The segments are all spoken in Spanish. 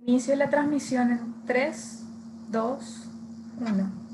Inicio la transmisión en 3, 2, 1.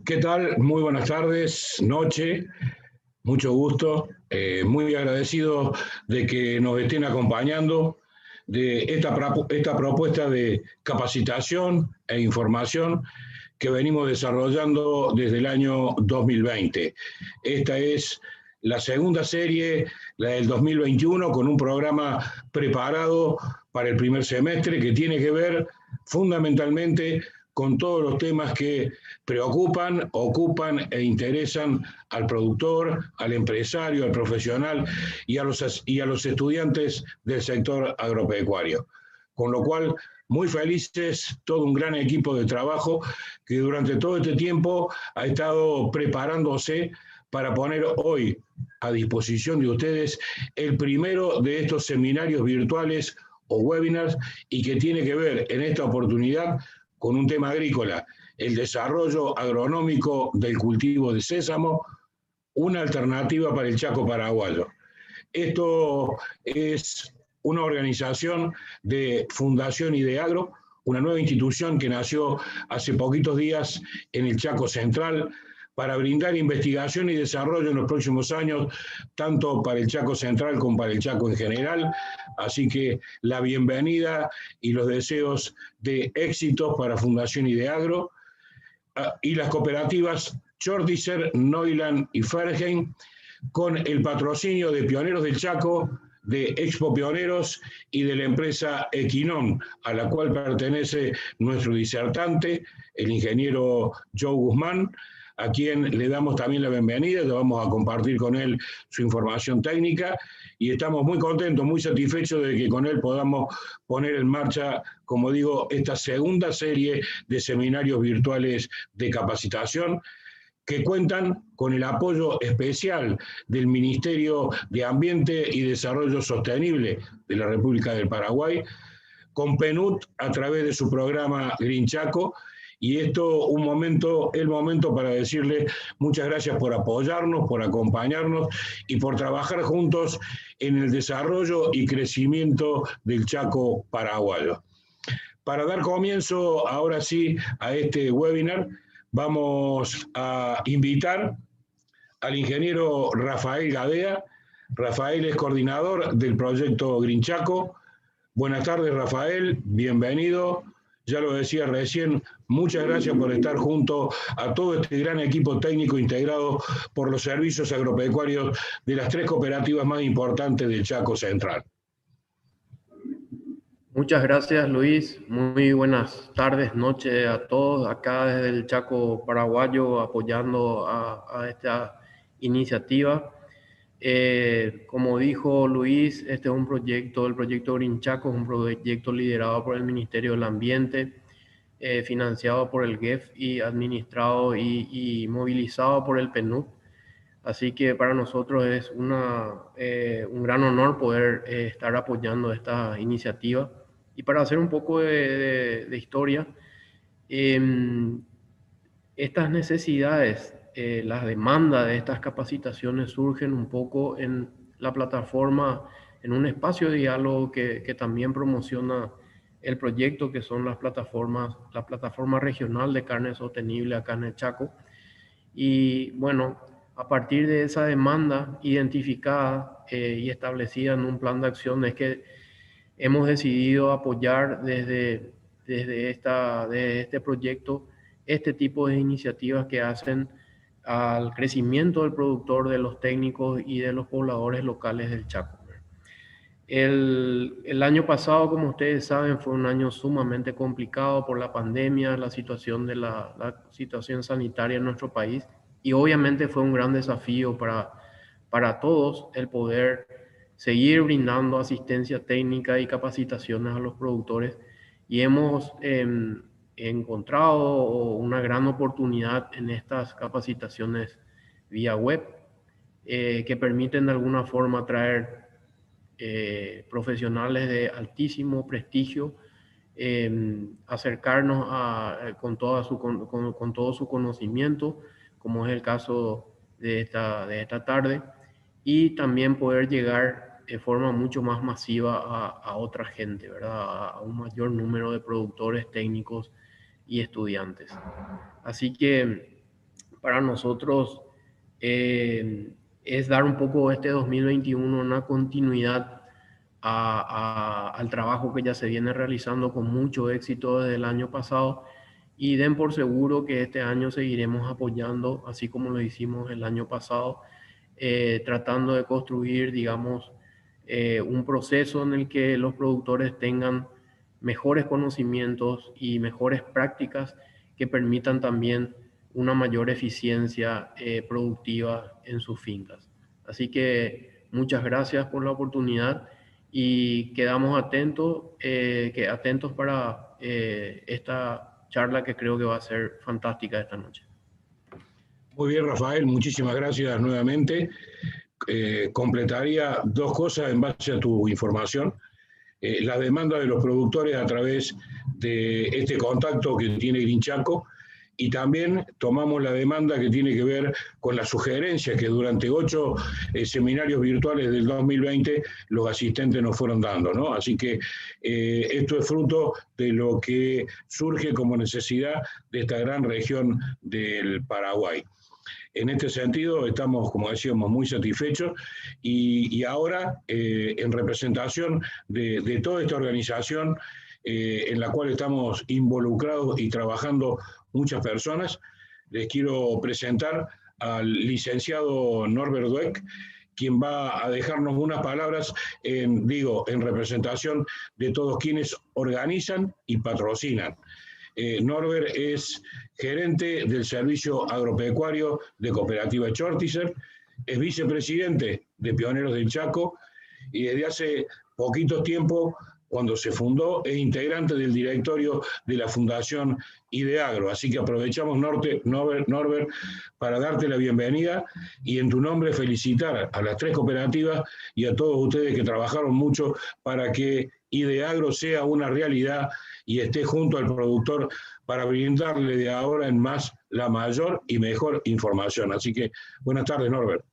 ¿Qué tal? Muy buenas tardes, noche, mucho gusto, muy agradecido de que nos estén acompañando de esta propuesta de capacitación e información que venimos desarrollando desde el año 2020. Esta es la segunda serie, la del 2021, con un programa preparado para el primer semestre que tiene que ver fundamentalmente con todos los temas que preocupan, ocupan e interesan al productor, al empresario, al profesional y a los estudiantes del sector agropecuario. Con lo cual, muy felices, todo un gran equipo de trabajo que durante todo este tiempo ha estado preparándose para poner hoy a disposición de ustedes el primero de estos seminarios virtuales o webinars y que tiene que ver en esta oportunidad con un tema agrícola, el desarrollo agronómico del cultivo de sésamo, una alternativa para el Chaco paraguayo. Esto es una organización de Fundación Ideagro, una nueva institución que nació hace poquitos días en el Chaco Central para brindar investigación y desarrollo en los próximos años, tanto para el Chaco Central como para el Chaco en general. Así que la bienvenida y los deseos de éxitos para Fundación Ideagro y las cooperativas Chordicer, Neuland y Fergen, con el patrocinio de Pioneros del Chaco, de Expo Pioneros y de la empresa Equinon, a la cual pertenece nuestro disertante, el ingeniero Joe Guzmán. a quien le damos también la bienvenida, le vamos a compartir con él su información técnica y estamos muy contentos, muy satisfechos de que con él podamos poner en marcha, como digo, esta segunda serie de seminarios virtuales de capacitación que cuentan con el apoyo especial del Ministerio de Ambiente y Desarrollo Sostenible de la República del Paraguay, con PNUD a través de su programa Green Chaco, y esto el momento para decirle muchas gracias por apoyarnos, por acompañarnos y por trabajar juntos en el desarrollo y crecimiento del Chaco paraguayo. Para dar comienzo ahora sí a este webinar, vamos a invitar al ingeniero Rafael Gadea. Rafael es coordinador del proyecto Green Chaco. Buenas tardes, Rafael, bienvenido. Ya lo decía recién, muchas gracias por estar junto a todo este gran equipo técnico integrado por los servicios agropecuarios de las 3 cooperativas más importantes del Chaco Central. Muchas gracias, Luis. Muy buenas tardes, noches a todos acá desde el Chaco paraguayo apoyando a esta iniciativa. Como dijo Luis, este es un proyecto, el proyecto Green Chaco es un proyecto liderado por el Ministerio del Ambiente, financiado por el GEF y administrado y movilizado por el PNUD. Así que para nosotros es un gran honor poder estar apoyando esta iniciativa. Y para hacer un poco de historia, estas necesidades, las demandas de estas capacitaciones surgen un poco en la plataforma, en un espacio de diálogo que también promociona el proyecto, que son la plataforma regional de carne sostenible acá en el Chaco. Y bueno, a partir de esa demanda identificada y establecida en un plan de acción es que hemos decidido apoyar desde este proyecto este tipo de iniciativas que hacen al crecimiento del productor, de los técnicos y de los pobladores locales del Chaco. El año pasado, como ustedes saben, fue un año sumamente complicado por la pandemia, la situación sanitaria en nuestro país, y obviamente fue un gran desafío para todos el poder seguir brindando asistencia técnica y capacitaciones a los productores, y hemos encontrado una gran oportunidad en estas capacitaciones vía web que permiten de alguna forma traer profesionales de altísimo prestigio, acercarnos con todo su conocimiento, como es el caso de esta tarde, y también poder llegar de forma mucho más masiva a otra gente, ¿verdad? A un mayor número de productores, técnicos y estudiantes. Así que para nosotros es dar un poco este 2021 una continuidad al trabajo que ya se viene realizando con mucho éxito desde el año pasado, y den por seguro que este año seguiremos apoyando, así como lo hicimos el año pasado, tratando de construir, digamos, un proceso en el que los productores tengan mejores conocimientos y mejores prácticas que permitan también una mayor eficiencia productiva en sus fincas. Así que muchas gracias por la oportunidad y quedamos atentos para esta charla que creo que va a ser fantástica esta noche. Muy bien, Rafael, muchísimas gracias nuevamente. Completaría 2 cosas en base a tu información. La demanda de los productores a través de este contacto que tiene Green Chaco, y también tomamos la demanda que tiene que ver con las sugerencias que durante 8 seminarios virtuales del 2020 los asistentes nos fueron dando, ¿no? Así que esto es fruto de lo que surge como necesidad de esta gran región del Paraguay. En este sentido estamos, como decíamos, muy satisfechos y ahora en representación de toda esta organización en la cual estamos involucrados y trabajando muchas personas, les quiero presentar al licenciado Norbert Dweck, quien va a dejarnos unas palabras en representación de todos quienes organizan y patrocinan Norbert es gerente del Servicio Agropecuario de Cooperativa Chortizer, es vicepresidente de Pioneros del Chaco y desde hace poquito tiempo, cuando se fundó, es integrante del directorio de la Fundación Ideagro. Así que aprovechamos, Norbert, para darte la bienvenida y en tu nombre felicitar a las 3 cooperativas y a todos ustedes que trabajaron mucho para que Ideagro sea una realidad y esté junto al productor para brindarle de ahora en más la mayor y mejor información. Así que buenas tardes, Norbert.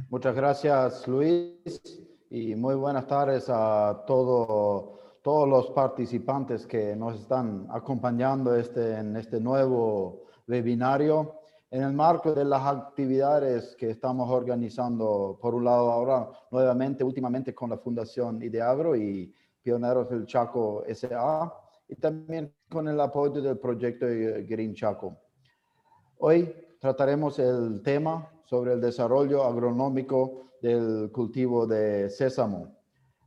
Muchas gracias, Luis, y muy buenas tardes a todos los participantes que nos están acompañando en este nuevo webinario. En el marco de las actividades que estamos organizando, por un lado ahora nuevamente, últimamente con la Fundación Ideagro y Pioneros del Chaco S.A. y también con el apoyo del proyecto Green Chaco. Hoy trataremos el tema sobre el desarrollo agronómico del cultivo de sésamo.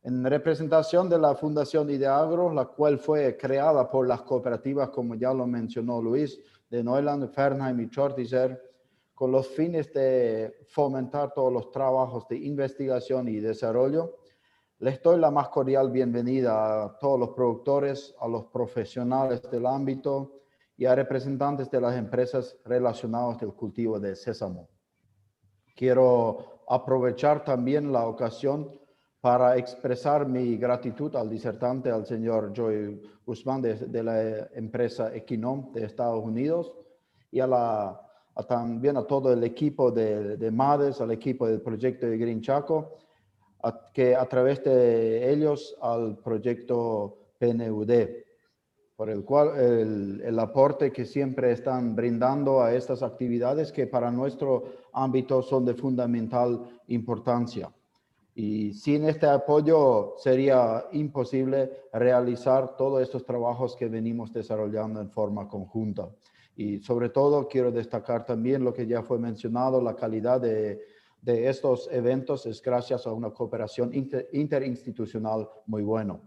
En representación de la Fundación Ideagro, la cual fue creada por las cooperativas, como ya lo mencionó Luis, de Neuland, Fernheim y Chortizer, con los fines de fomentar todos los trabajos de investigación y desarrollo, les doy la más cordial bienvenida a todos los productores, a los profesionales del ámbito y a representantes de las empresas relacionadas del cultivo de sésamo. Quiero aprovechar también la ocasión para expresar mi gratitud al disertante, al señor Joey Guzmán de la empresa Equinom de Estados Unidos y también a todo el equipo de MADES, al equipo del proyecto de Green Chaco, que a través de ellos al proyecto PNUD, por el cual el aporte que siempre están brindando a estas actividades que para nuestro ámbito son de fundamental importancia. Y sin este apoyo sería imposible realizar todos estos trabajos que venimos desarrollando en forma conjunta. Y sobre todo quiero destacar también lo que ya fue mencionado, la calidad de estos eventos es gracias a una cooperación interinstitucional muy buena.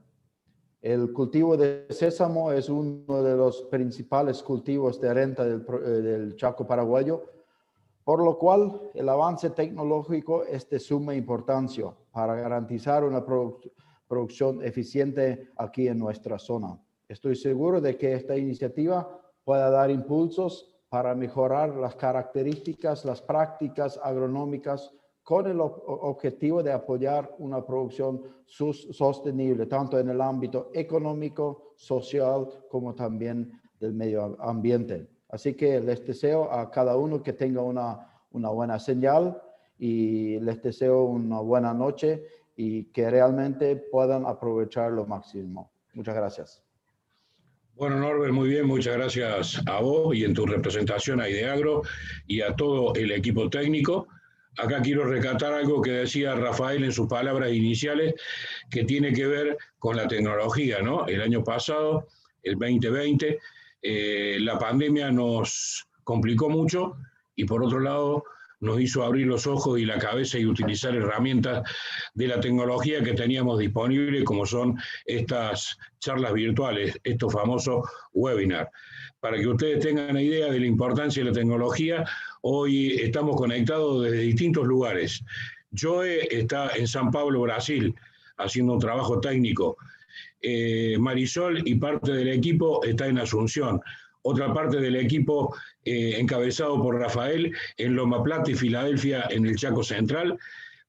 El cultivo de sésamo es uno de los principales cultivos de renta del Chaco paraguayo, por lo cual el avance tecnológico es de suma importancia para garantizar una producción eficiente aquí en nuestra zona. Estoy seguro de que esta iniciativa pueda dar impulsos para mejorar las características, las prácticas agronómicas con el objetivo de apoyar una producción sostenible, tanto en el ámbito económico, social, como también del medio ambiente. Así que les deseo a cada uno que tenga una buena señal y les deseo una buena noche y que realmente puedan aprovechar lo máximo. Muchas gracias. Bueno, Norbert, muy bien, muchas gracias a vos y en tu representación a Ideagro y a todo el equipo técnico. Acá quiero rescatar algo que decía Rafael en sus palabras iniciales, que tiene que ver con la tecnología, ¿no? El año pasado, el 2020, la pandemia nos complicó mucho y por otro lado nos hizo abrir los ojos y la cabeza y utilizar herramientas de la tecnología que teníamos disponible, como son estas charlas virtuales, estos famosos webinars. Para que ustedes tengan una idea de la importancia de la tecnología, hoy estamos conectados desde distintos lugares. Joe está en San Pablo, Brasil, haciendo un trabajo técnico. Marisol y parte del equipo está en Asunción. Otra parte del equipo encabezado por Rafael en Loma Plata y Filadelfia en el Chaco Central,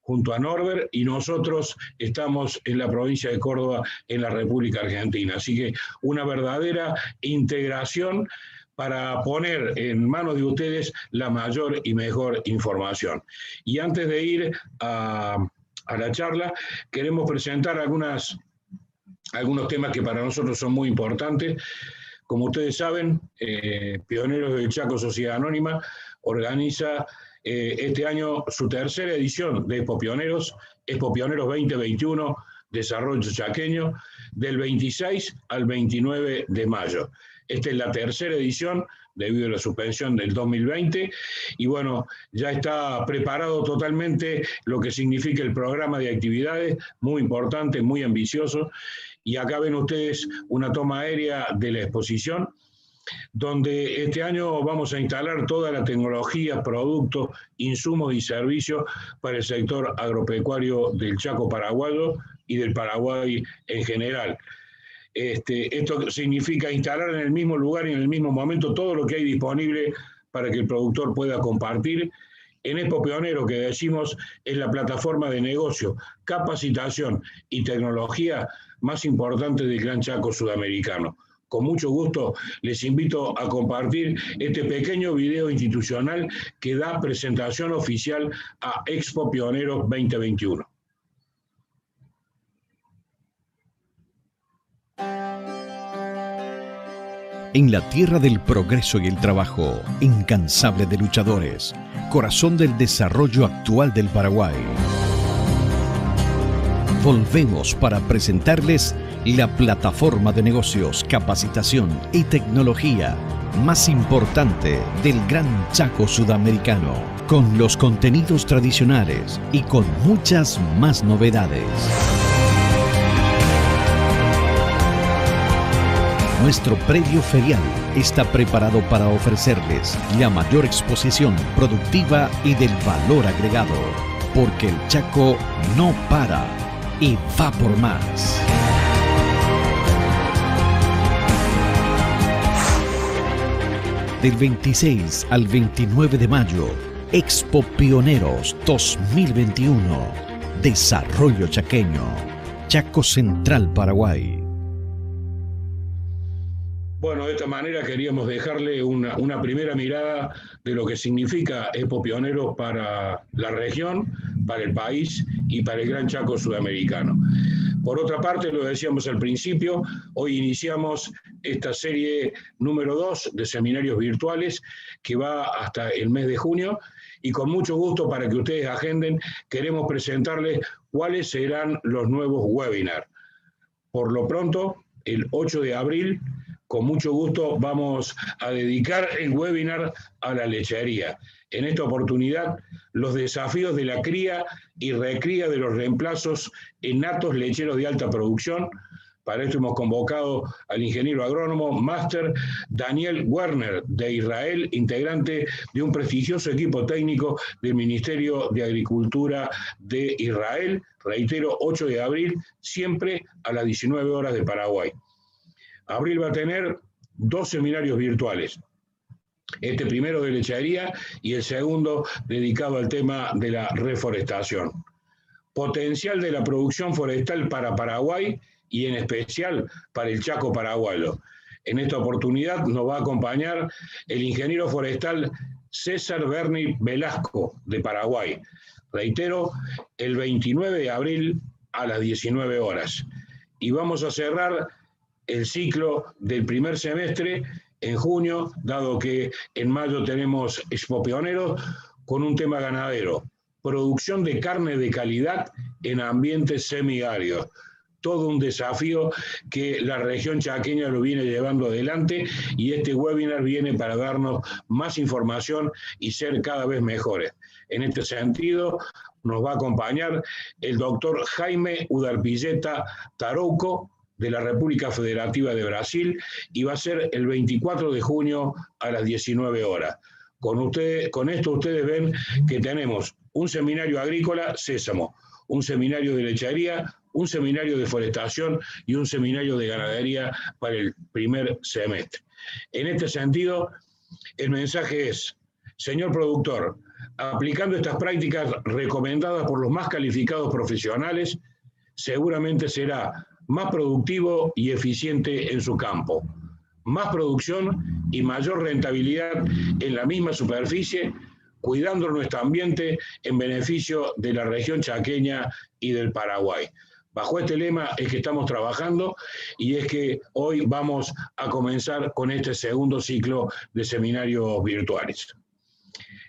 junto a Norbert, y nosotros estamos en la provincia de Córdoba, en la República Argentina. Así que una verdadera integración para poner en manos de ustedes la mayor y mejor información. Y antes de ir a la charla, queremos presentar algunos temas que para nosotros son muy importantes. Como ustedes saben, Pioneros del Chaco Sociedad Anónima organiza este año su tercera edición de Expo Pioneros 2021, Desarrollo Chaqueño, del 26 al 29 de mayo. Esta es la tercera edición debido a la suspensión del 2020, y bueno, ya está preparado totalmente lo que significa el programa de actividades, muy importante, muy ambicioso, y acá ven ustedes una toma aérea de la exposición, donde este año vamos a instalar toda la tecnología, productos, insumos y servicios para el sector agropecuario del Chaco paraguayo y del Paraguay en general. Esto significa instalar en el mismo lugar y en el mismo momento todo lo que hay disponible para que el productor pueda compartir. En Expo Pionero, que decimos es la plataforma de negocio, capacitación y tecnología más importante del Gran Chaco sudamericano. Con mucho gusto les invito a compartir este pequeño video institucional que da presentación oficial a Expo Pionero 2021. En la tierra del progreso y el trabajo, incansable de luchadores, corazón del desarrollo actual del Paraguay. Volvemos para presentarles la plataforma de negocios, capacitación y tecnología más importante del Gran Chaco sudamericano, con los contenidos tradicionales y con muchas más novedades. Nuestro predio ferial está preparado para ofrecerles la mayor exposición productiva y del valor agregado, porque el Chaco no para y va por más. Del 26 al 29 de mayo, Expo Pioneros 2021. Desarrollo chaqueño. Chaco Central, Paraguay. Bueno, de esta manera queríamos dejarle una primera mirada de lo que significa Expo Pioneros para la región, para el país y para el Gran Chaco sudamericano. Por otra parte, lo decíamos al principio, hoy iniciamos esta serie número 2 de seminarios virtuales que va hasta el mes de junio, y con mucho gusto, para que ustedes agenden, queremos presentarles cuáles serán los nuevos webinars. Por lo pronto, el 8 de abril, con mucho gusto vamos a dedicar el webinar a la lechería. En esta oportunidad, los desafíos de la cría y recría de los reemplazos en natos lecheros de alta producción. Para esto hemos convocado al ingeniero agrónomo máster Daniel Werner de Israel, integrante de un prestigioso equipo técnico del Ministerio de Agricultura de Israel. Reitero, 8 de abril, siempre a las 19 horas de Paraguay. Abril va a tener 2 seminarios virtuales. Este primero de lechería y el segundo dedicado al tema de la reforestación. Potencial de la producción forestal para Paraguay y en especial para el Chaco paraguayo. En esta oportunidad nos va a acompañar el ingeniero forestal César Berni Velasco de Paraguay. Reitero, el 29 de abril a las 19 horas. Y vamos a cerrar el ciclo del primer semestre en junio, dado que en mayo tenemos Expo Pioneros, con un tema ganadero, producción de carne de calidad en ambientes semiáridos. Todo un desafío que la región chaqueña lo viene llevando adelante, y este webinar viene para darnos más información y ser cada vez mejores. En este sentido, nos va a acompañar el doctor Jaime Udarpilleta Tarouco, de la República Federativa de Brasil, y va a ser el 24 de junio a las 19 horas. Con esto ustedes ven que tenemos un seminario agrícola, Sésamo, un seminario de lechería, un seminario de forestación y un seminario de ganadería para el primer semestre. En este sentido, el mensaje es: señor productor, aplicando estas prácticas recomendadas por los más calificados profesionales, seguramente será más productivo y eficiente en su campo, más producción y mayor rentabilidad en la misma superficie, cuidando nuestro ambiente en beneficio de la región chaqueña y del Paraguay. Bajo este lema es que estamos trabajando, y es que hoy vamos a comenzar con este segundo ciclo de seminarios virtuales.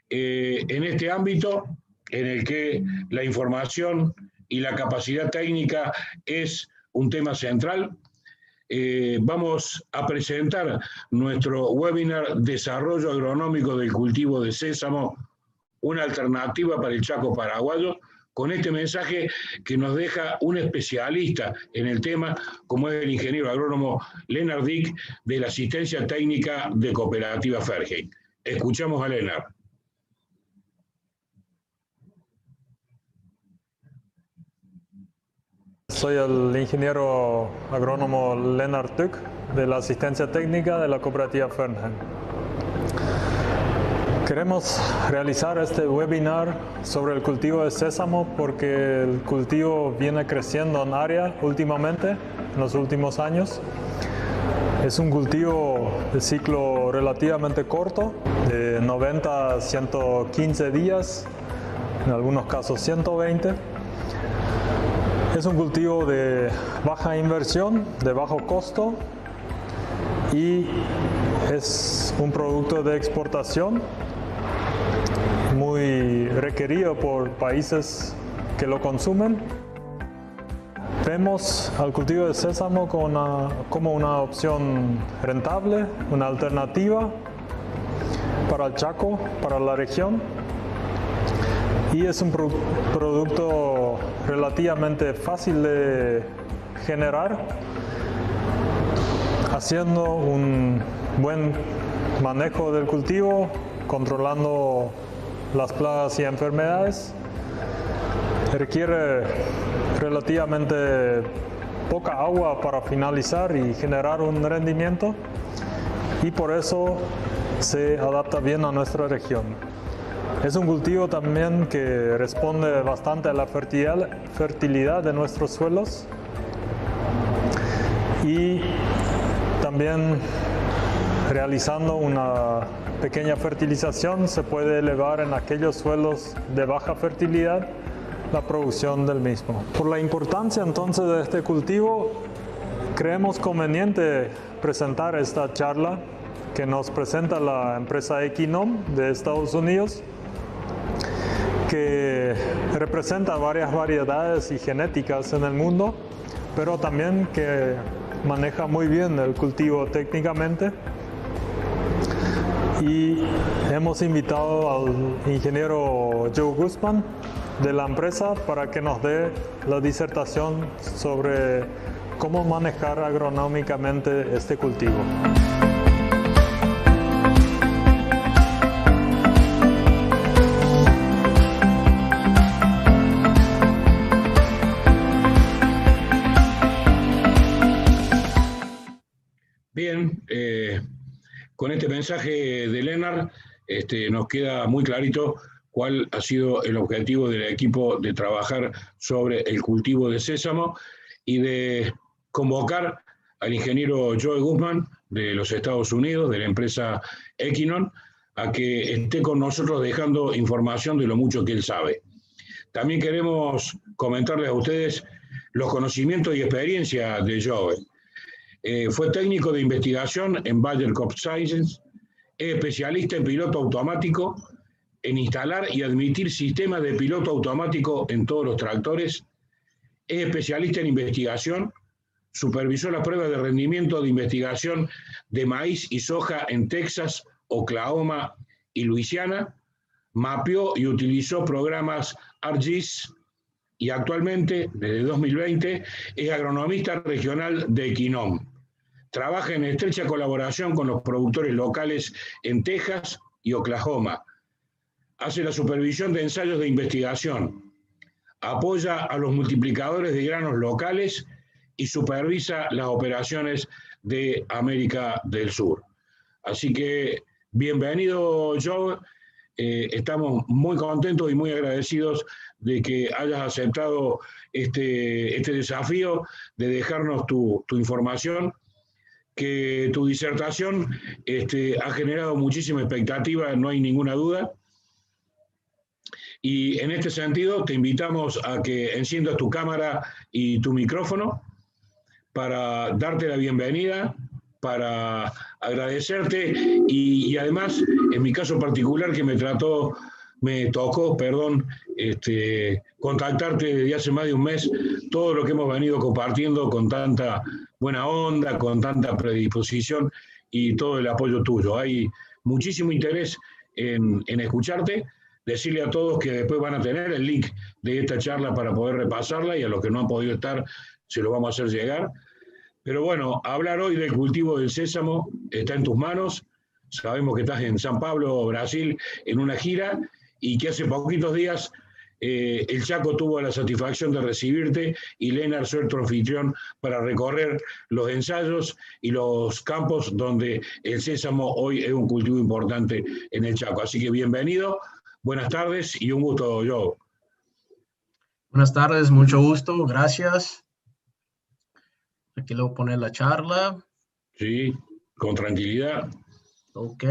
En este ámbito, en el que la información y la capacidad técnica es un tema central, vamos a presentar nuestro webinar Desarrollo Agronómico del Cultivo de Sésamo, una alternativa para el Chaco paraguayo, con este mensaje que nos deja un especialista en el tema, como es el ingeniero agrónomo Lennart Dick, de la Asistencia Técnica de Cooperativa Fergen. Escuchamos a Lennart. Soy el ingeniero agrónomo Lennart Dick, de la Asistencia Técnica de la Cooperativa Fergen. Queremos realizar este webinar sobre el cultivo de sésamo porque el cultivo viene creciendo en área últimamente, en los últimos años. Es un cultivo de ciclo relativamente corto, de 90 a 115 días, en algunos casos 120. Es un cultivo de baja inversión, de bajo costo y es un producto de exportación muy requerido por países que lo consumen. Vemos al cultivo de sésamo como una opción rentable, una alternativa para el Chaco, para la región, y es un producto relativamente fácil de generar, haciendo un buen manejo del cultivo, controlando las plagas y enfermedades. Requiere relativamente poca agua para finalizar y generar un rendimiento, y por eso se adapta bien a nuestra región. Es un cultivo también que responde bastante a la fertilidad de nuestros suelos, y también realizando una pequeña fertilización se puede elevar en aquellos suelos de baja fertilidad la producción del mismo. Por la importancia entonces de este cultivo, creemos conveniente presentar esta charla que nos presenta la empresa Equinom de Estados Unidos, que representa varias variedades y genéticas en el mundo, pero también que maneja muy bien el cultivo técnicamente. Y hemos invitado al ingeniero Joe Guzman de la empresa para que nos dé la disertación sobre cómo manejar agronómicamente este cultivo. Bien, con este mensaje de Lennart nos queda muy clarito cuál ha sido el objetivo del equipo de trabajar sobre el cultivo de sésamo y de convocar al ingeniero Joe Guzman de los Estados Unidos, de la empresa Equinom, a que esté con nosotros dejando información de lo mucho que él sabe. También queremos comentarles a ustedes los conocimientos y experiencia de Joe. Fue técnico de investigación en Bayer Crop Science, es especialista en piloto automático, en instalar y admitir sistemas de piloto automático en todos los tractores, es especialista en investigación, supervisó las pruebas de rendimiento de investigación de maíz y soja en Texas, Oklahoma y Luisiana, mapeó y utilizó programas ArcGIS y actualmente, desde 2020, es agronomista regional de Equinom. Trabaja en estrecha colaboración con los productores locales en Texas y Oklahoma. Hace la supervisión de ensayos de investigación. Apoya a los multiplicadores de granos locales y supervisa las operaciones de América del Sur. Así que, bienvenido, Joe. Estamos muy contentos y muy agradecidos de que hayas aceptado este desafío de dejarnos tu información, que tu disertación ha generado muchísima expectativa, no hay ninguna duda. Y en este sentido te invitamos a que enciendas tu cámara y tu micrófono para darte la bienvenida, para agradecerte y además, en mi caso particular, que me trató me tocó, perdón, contactarte desde hace más de un mes, todo lo que hemos venido compartiendo con tanta buena onda, con tanta predisposición y todo el apoyo tuyo. Hay muchísimo interés en escucharte. Decirle a todos que después van a tener el link de esta charla para poder repasarla, y a los que no han podido estar se lo vamos a hacer llegar. Pero bueno, hablar hoy del cultivo del sésamo está en tus manos. Sabemos que estás en San Pablo, Brasil, en una gira, y que hace poquitos días el Chaco tuvo la satisfacción de recibirte y Lennart ser tu anfitrión para recorrer los ensayos y los campos donde el sésamo hoy es un cultivo importante en el Chaco. Así que bienvenido, buenas tardes y un gusto, Joe. Buenas tardes, mucho gusto, gracias. Aquí le voy a poner la charla. Sí, con tranquilidad. Ok.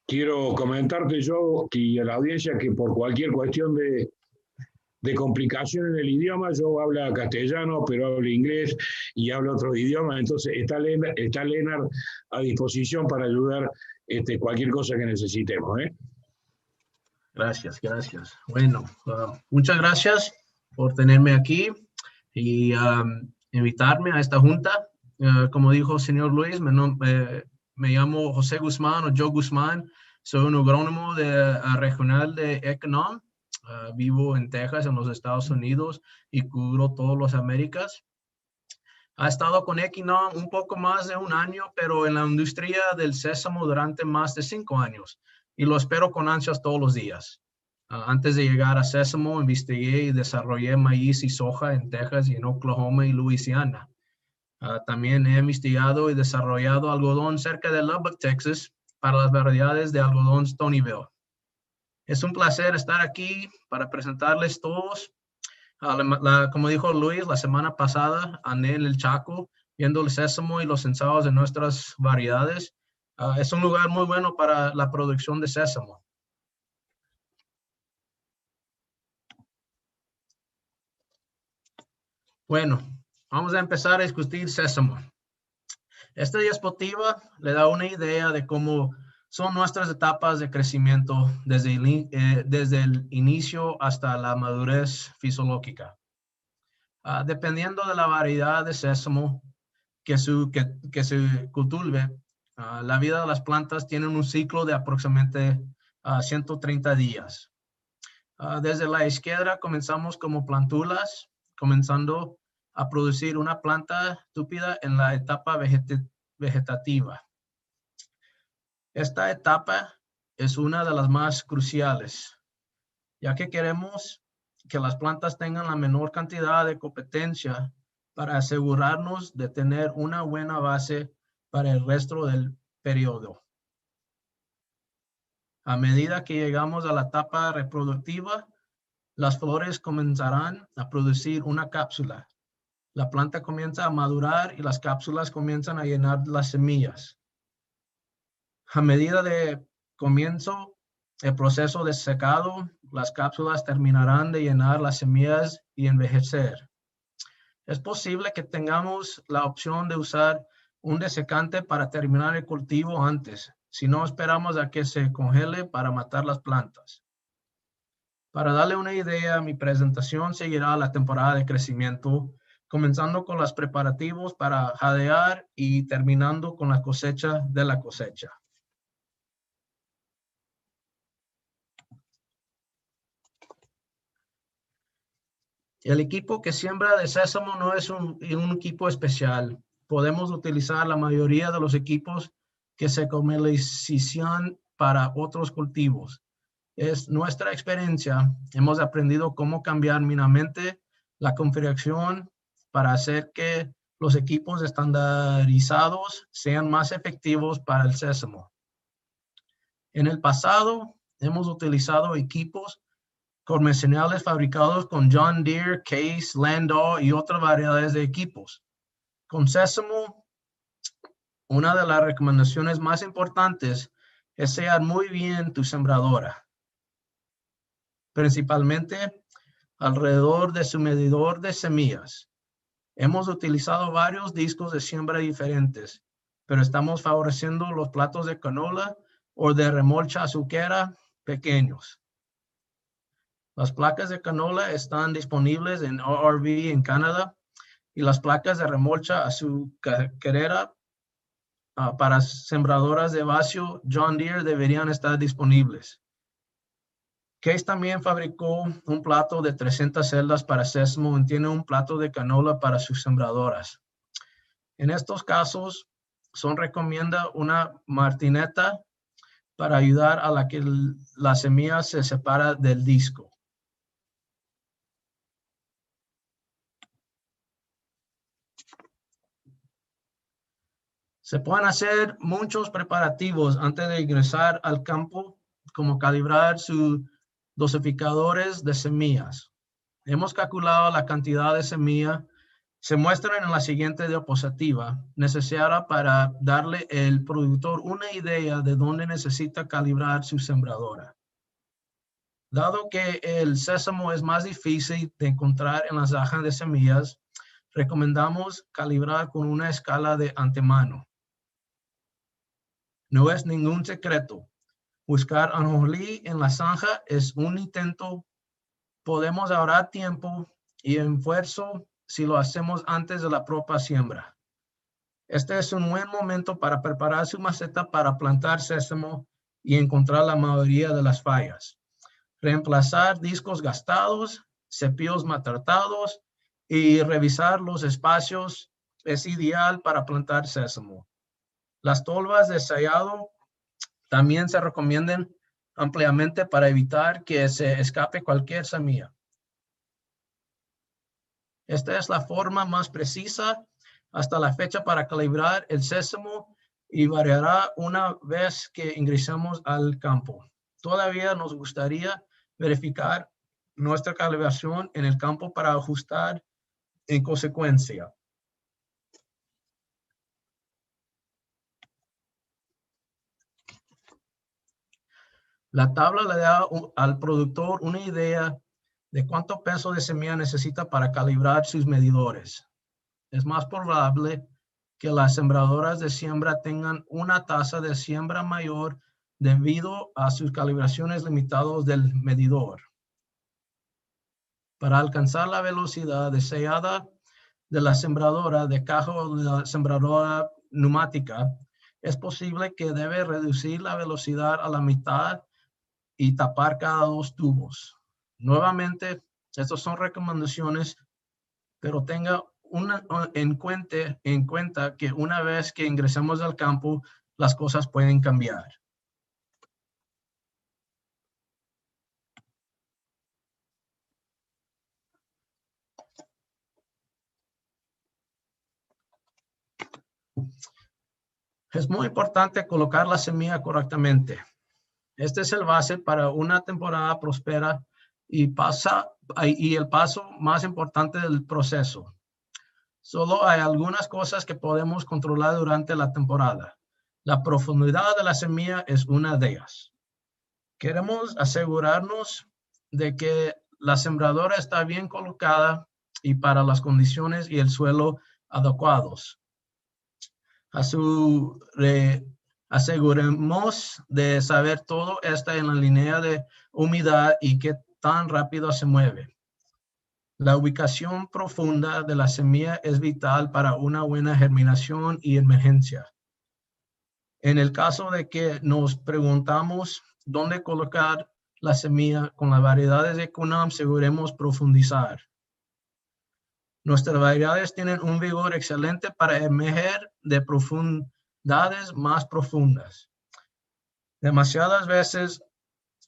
Quiero comentarte yo y a la audiencia que por cualquier cuestión de complicación en el idioma, yo hablo castellano, pero hablo inglés y hablo otros idiomas, entonces está Lennart a disposición para ayudar cualquier cosa que necesitemos. Gracias, gracias. Bueno, muchas gracias por tenerme aquí y invitarme a esta junta. Como dijo el señor Luis, me llamo José Guzmán o Joe Guzmán. Soy un agrónomo regional de Econom. Vivo en Texas, en los Estados Unidos, y cubro todas las Américas. Ha estado con Econom un poco más de un año, pero en la industria del sésamo durante más de 5 años. Y lo espero con ansias todos los días. Antes de llegar a sésamo, investigué y desarrollé maíz y soja en Texas y en Oklahoma y Luisiana. También he investigado y desarrollado algodón cerca de Lubbock, Texas, para las variedades de algodón Stonyville. Es un placer estar aquí para presentarles todos. Como dijo Luis, la semana pasada andé en el Chaco viendo el sésamo y los ensayos de nuestras variedades. Es un lugar muy bueno para la producción de sésamo. Bueno, vamos a empezar a discutir sésamo. Esta diapositiva le da una idea de cómo son nuestras etapas de crecimiento desde el inicio hasta la madurez fisiológica. Dependiendo de la variedad de sésamo que se cultive, la vida de las plantas tiene un ciclo de aproximadamente 130 días. Desde la izquierda comenzamos como plántulas, comenzando a producir una planta túpida en la etapa vegetativa. Esta etapa es una de las más cruciales, ya que queremos que las plantas tengan la menor cantidad de competencia para asegurarnos de tener una buena base para el resto del periodo. A medida que llegamos a la etapa reproductiva, las flores comenzarán a producir una cápsula. La planta comienza a madurar y las cápsulas comienzan a llenar las semillas. A medida de comienzo el proceso de secado, las cápsulas terminarán de llenar las semillas y envejecer. Es posible que tengamos la opción de usar un desecante para terminar el cultivo antes, si no esperamos a que se congele para matar las plantas. Para darle una idea, mi presentación seguirá la temporada de crecimiento, comenzando con los preparativos para jadear y terminando con la cosecha de la cosecha. El equipo que siembra de sésamo no es un equipo especial. Podemos utilizar la mayoría de los equipos que se comercializan para otros cultivos. Es nuestra experiencia. Hemos aprendido cómo cambiar mínimamente la configuración para hacer que los equipos estandarizados sean más efectivos para el sésamo. En el pasado, hemos utilizado equipos convencionales fabricados con John Deere, Case, Landau y otras variedades de equipos. Con sésamo, una de las recomendaciones más importantes es sellar muy bien tu sembradora, principalmente alrededor de su medidor de semillas. Hemos utilizado varios discos de siembra diferentes pero estamos favoreciendo los platos de canola o de remolcha azucarera pequeños. Las placas de canola están disponibles en ORV en Canadá y las placas de remolcha azucarera para sembradoras de vacío John Deere deberían estar disponibles. Case también fabricó un plato de 300 celdas para sésamo y tiene un plato de canola para sus sembradoras. En estos casos, son recomienda una martineta para ayudar a que la semilla se separa del disco. Se pueden hacer muchos preparativos antes de ingresar al campo, como calibrar sus dosificadores de semillas. Hemos calculado la cantidad de semilla. Se muestran en la siguiente diapositiva, necesaria para darle al productor una idea de dónde necesita calibrar su sembradora. Dado que el sésamo es más difícil de encontrar en las cajas de semillas, recomendamos calibrar con una escala de antemano. No es ningún secreto. Buscar ajonjolí en la zanja es un intento. Podemos ahorrar tiempo y esfuerzo si lo hacemos antes de la propia siembra. Este es un buen momento para preparar su maceta para plantar sésamo y encontrar la mayoría de las fallas. Reemplazar discos gastados, cepillos maltratados y revisar los espacios es ideal para plantar sésamo. Las tolvas de sellado también se recomiendan ampliamente para evitar que se escape cualquier semilla. Esta es la forma más precisa hasta la fecha para calibrar el sésamo y variará una vez que ingresemos al campo. Todavía nos gustaría verificar nuestra calibración en el campo para ajustar en consecuencia. La tabla le da al productor una idea de cuánto peso de semilla necesita para calibrar sus medidores. Es más probable que las sembradoras de siembra tengan una tasa de siembra mayor debido a sus calibraciones limitadas del medidor. Para alcanzar la velocidad deseada de la sembradora de caja o de la sembradora neumática, es posible que debe reducir la velocidad a la mitad y tapar cada 2 tubos. Nuevamente, estas son recomendaciones, pero tenga en cuenta que una vez que ingresemos al campo, las cosas pueden cambiar. Es muy importante colocar la semilla correctamente. Este es el base para una temporada próspera y el paso más importante del proceso. Solo hay algunas cosas que podemos controlar durante la temporada. La profundidad de la semilla es una de ellas. Queremos asegurarnos de que la sembradora está bien colocada y para las condiciones y el suelo adecuados. Aseguremos de saber todo esto en la línea de humedad y qué tan rápido se mueve. La ubicación profunda de la semilla es vital para una buena germinación y emergencia. En el caso de que nos preguntamos dónde colocar la semilla con las variedades de Kunam, aseguremos profundizar. Nuestras variedades tienen un vigor excelente para emerger de profundidades más profundas. Demasiadas veces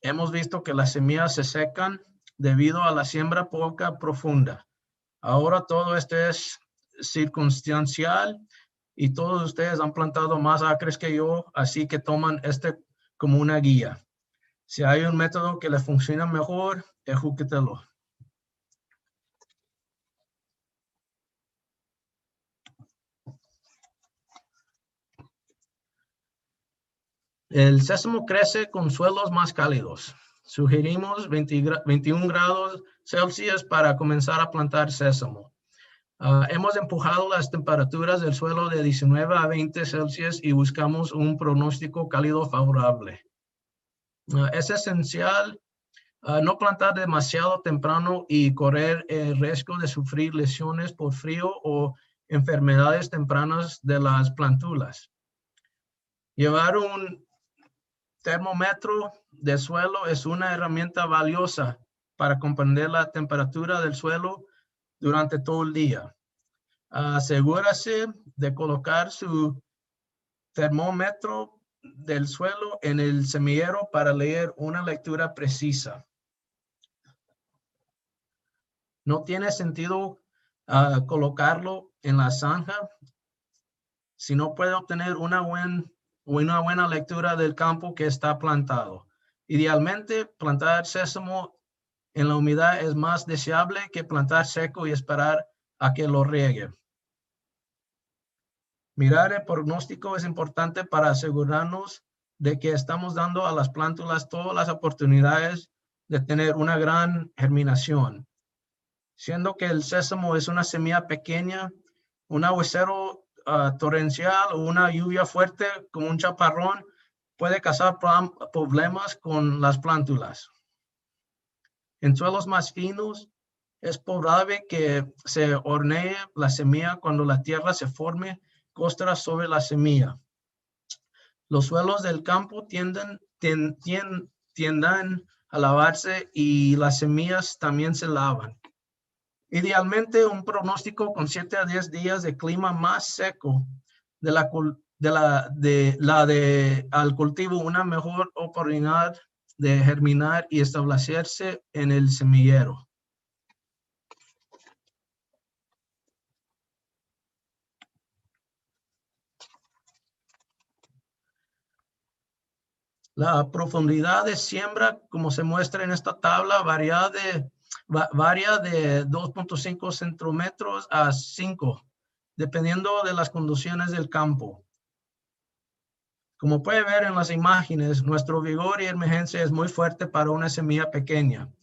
hemos visto que las semillas se secan debido a la siembra poco profunda. Ahora todo esto es circunstancial y todos ustedes han plantado más acres que yo, así que toman este como una guía. Si hay un método que les funciona mejor, ejecútelo. El sésamo crece con suelos más cálidos. Sugerimos 21 grados Celsius para comenzar a plantar sésamo. Hemos empujado las temperaturas del suelo de 19 a 20 Celsius y buscamos un pronóstico cálido favorable. Es esencial no plantar demasiado temprano y correr el riesgo de sufrir lesiones por frío o enfermedades tempranas de las plantulas. Llevar un termómetro de suelo es una herramienta valiosa para comprender la temperatura del suelo durante todo el día. Asegúrese de colocar su termómetro del suelo en el semillero para leer una lectura precisa. No tiene sentido colocarlo en la zanja si no puede obtener una buena lectura del campo que está plantado. Idealmente, plantar sésamo en la humedad es más deseable que plantar seco y esperar a que lo riegue. Mirar el pronóstico es importante para asegurarnos de que estamos dando a las plántulas todas las oportunidades de tener una gran germinación. Siendo que el sésamo es una semilla pequeña, un aguacero torrencial o una lluvia fuerte como un chaparrón puede causar problemas con las plántulas. En suelos más finos, es probable que se hornee la semilla cuando la tierra se forme costra sobre la semilla. Los suelos del campo tienden a lavarse y las semillas también se lavan. Idealmente, un pronóstico con 7 a 10 días de clima más seco al cultivo una mejor oportunidad de germinar y establecerse en el semillero. La profundidad de siembra, como se muestra en esta tabla, varía de 2.5 centímetros a 5, dependiendo de las condiciones del campo. Como puede ver en las imágenes, nuestro vigor y emergencia es muy fuerte para una semilla pequeña.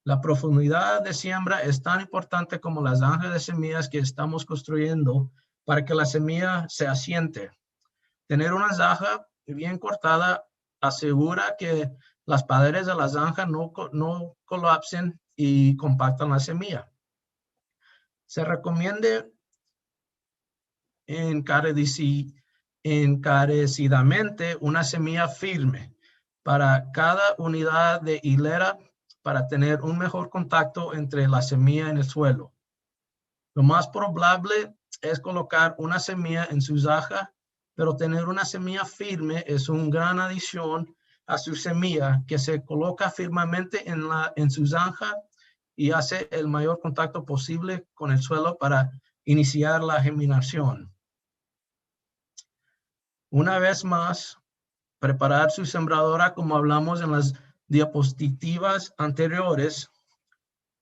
La profundidad de siembra es tan importante como las zanjas de semillas que estamos construyendo para que la semilla se asiente. Tener una zanja bien cortada asegura que las paredes de la zanja no colapsen y compactan la semilla. Se recomienda encarecidamente una semilla firme para cada unidad de hilera para tener un mejor contacto entre la semilla y el suelo. Lo más probable es colocar una semilla en su zanja, pero tener una semilla firme es una gran adición a su semilla que se coloca firmemente en su zanja y hace el mayor contacto posible con el suelo para iniciar la germinación. Una vez más, preparar su sembradora como hablamos en las diapositivas anteriores,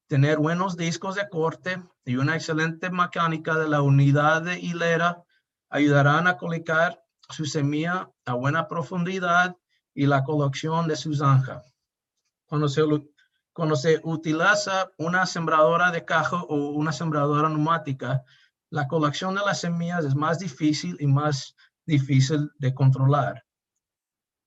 tener buenos discos de corte y una excelente mecánica de la unidad de hilera ayudarán a colocar su semilla a buena profundidad y la colocación de su zanja. Cuando se utiliza una sembradora de caja o una sembradora neumática, la colocación de las semillas es más difícil y más difícil de controlar.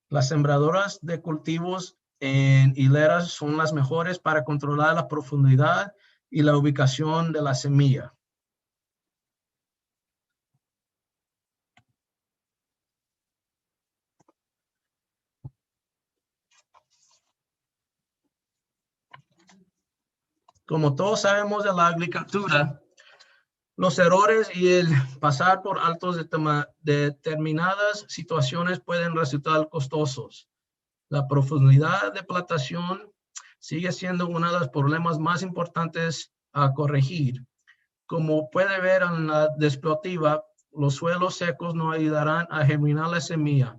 Las sembradoras de cultivos en hileras son las mejores para controlar la profundidad y la ubicación de la semilla. Como todos sabemos de la agricultura, los errores y el pasar por altos de determinadas situaciones pueden resultar costosos. La profundidad de plantación sigue siendo uno de los problemas más importantes a corregir. Como puede ver en la diapositiva, los suelos secos no ayudarán a germinar la semilla.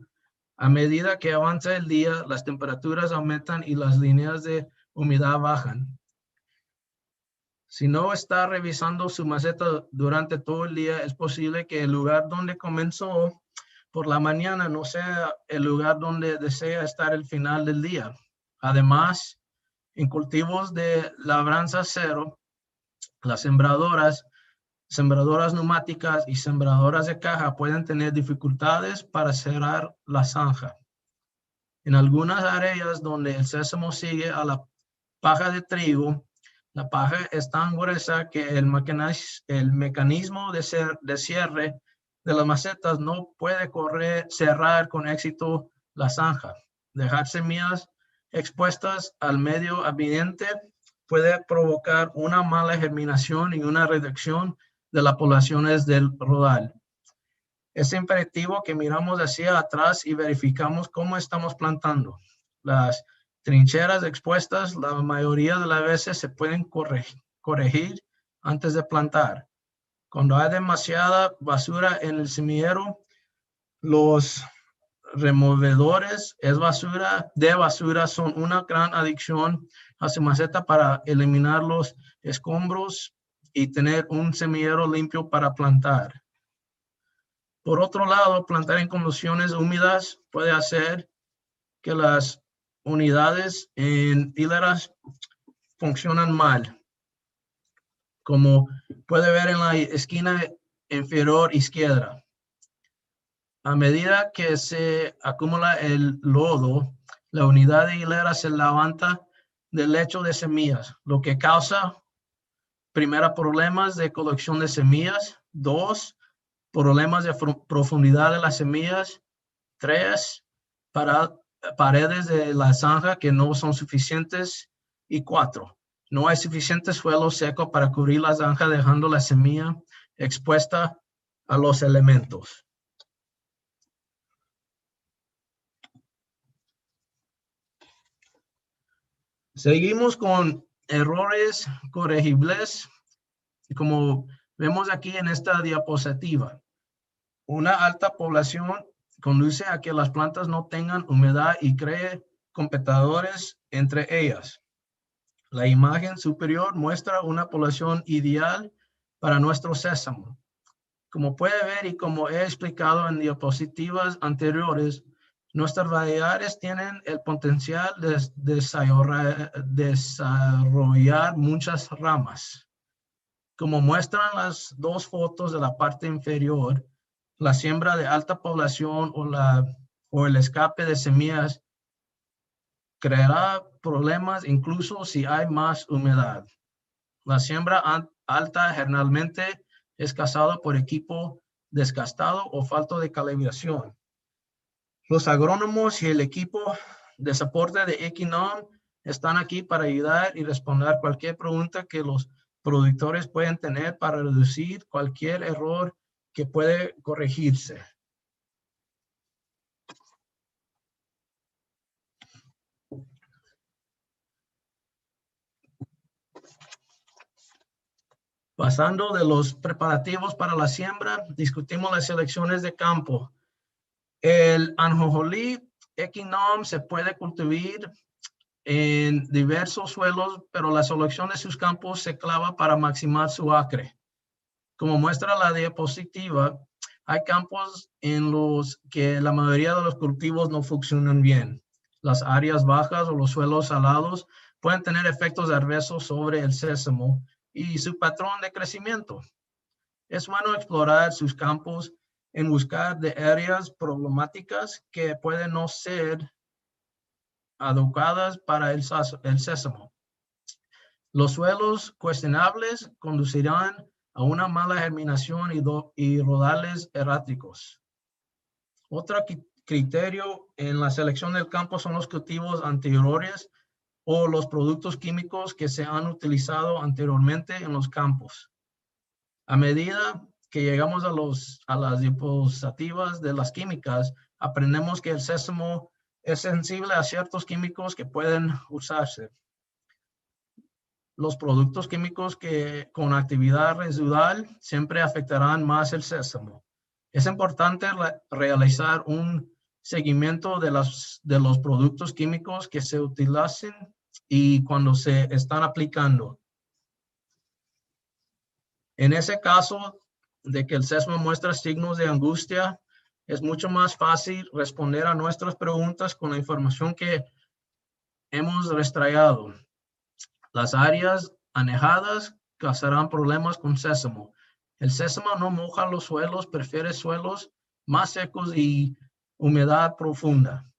A medida que avanza el día, las temperaturas aumentan y las líneas de humedad bajan. Si no está revisando su maceta durante todo el día, es posible que el lugar donde comenzó por la mañana no sea el lugar donde desea estar al final del día. Además, en cultivos de labranza cero, las sembradoras sembradoras neumáticas y sembradoras de caja pueden tener dificultades para cerrar la zanja. En algunas áreas donde el sésamo sigue a la paja de trigo, la paja es tan gruesa que el mecanismo de cierre de las macetas no puede cerrar con éxito la zanja. Dejar semillas expuestas al medio ambiente puede provocar una mala germinación y una reducción de las poblaciones del rodal. Es imperativo que miramos hacia atrás y verificamos cómo estamos plantando. Las trincheras expuestas la mayoría de las veces se pueden corregir antes de plantar. Cuando hay demasiada basura en el semillero, los removedores de basura son una gran adición a su maceta para eliminar los escombros y tener un semillero limpio para plantar. Por otro lado, plantar en condiciones húmedas puede hacer que las unidades en hileras funcionan mal. Como puede ver en la esquina inferior izquierda. A medida que se acumula el lodo, la unidad de hilera se levanta del lecho de semillas, lo que causa, primero, problemas de colección de semillas. 2, problemas de profundidad de las semillas. 3, paredes de la zanja que no son suficientes. Y 4, no hay suficiente suelo seco para cubrir la zanja, dejando la semilla expuesta a los elementos. Seguimos con errores corregibles, como vemos aquí en esta diapositiva. Una alta población conduce a que las plantas no tengan humedad y cree competidores entre ellas. La imagen superior muestra una población ideal para nuestro sésamo. Como puede ver y como he explicado en diapositivas anteriores, nuestras variedades tienen el potencial de desarrollar muchas ramas. Como muestran las dos fotos de la parte inferior, la siembra de alta población o el escape de semillas creará problemas incluso si hay más humedad. La siembra alta generalmente es causada por equipo desgastado o falta de calibración. Los agrónomos y el equipo de soporte de Equinom están aquí para ayudar y responder cualquier pregunta que los productores pueden tener para reducir cualquier error que puede corregirse. Pasando de los preparativos para la siembra, discutimos las selecciones de campo. El ajonjolí Equinom se puede cultivar en diversos suelos, pero la selección de sus campos se clava para maximizar su acre. Como muestra la diapositiva, hay campos en los que la mayoría de los cultivos no funcionan bien. Las áreas bajas o los suelos salados pueden tener efectos adversos sobre el sésamo y su patrón de crecimiento. Es bueno explorar sus campos en busca de áreas problemáticas que pueden no ser adecuadas para el sésamo. Los suelos cuestionables conducirán a una mala germinación y rodales erráticos. Otro criterio en la selección del campo son los cultivos anteriores o los productos químicos que se han utilizado anteriormente en los campos. A medida que llegamos a las diapositivas de las químicas, aprendemos que el sésamo es sensible a ciertos químicos que pueden usarse. Los productos químicos con actividad residual siempre afectarán más el sésamo. Es importante realizar un seguimiento de los productos químicos que se utilizan y cuando se están aplicando. En ese caso de que el sésamo muestra signos de angustia, es mucho más fácil responder a nuestras preguntas con la información que hemos rastreado. Las áreas anejadas causarán problemas con sésamo. El sésamo no moja los suelos, prefiere suelos más secos y humedad profunda.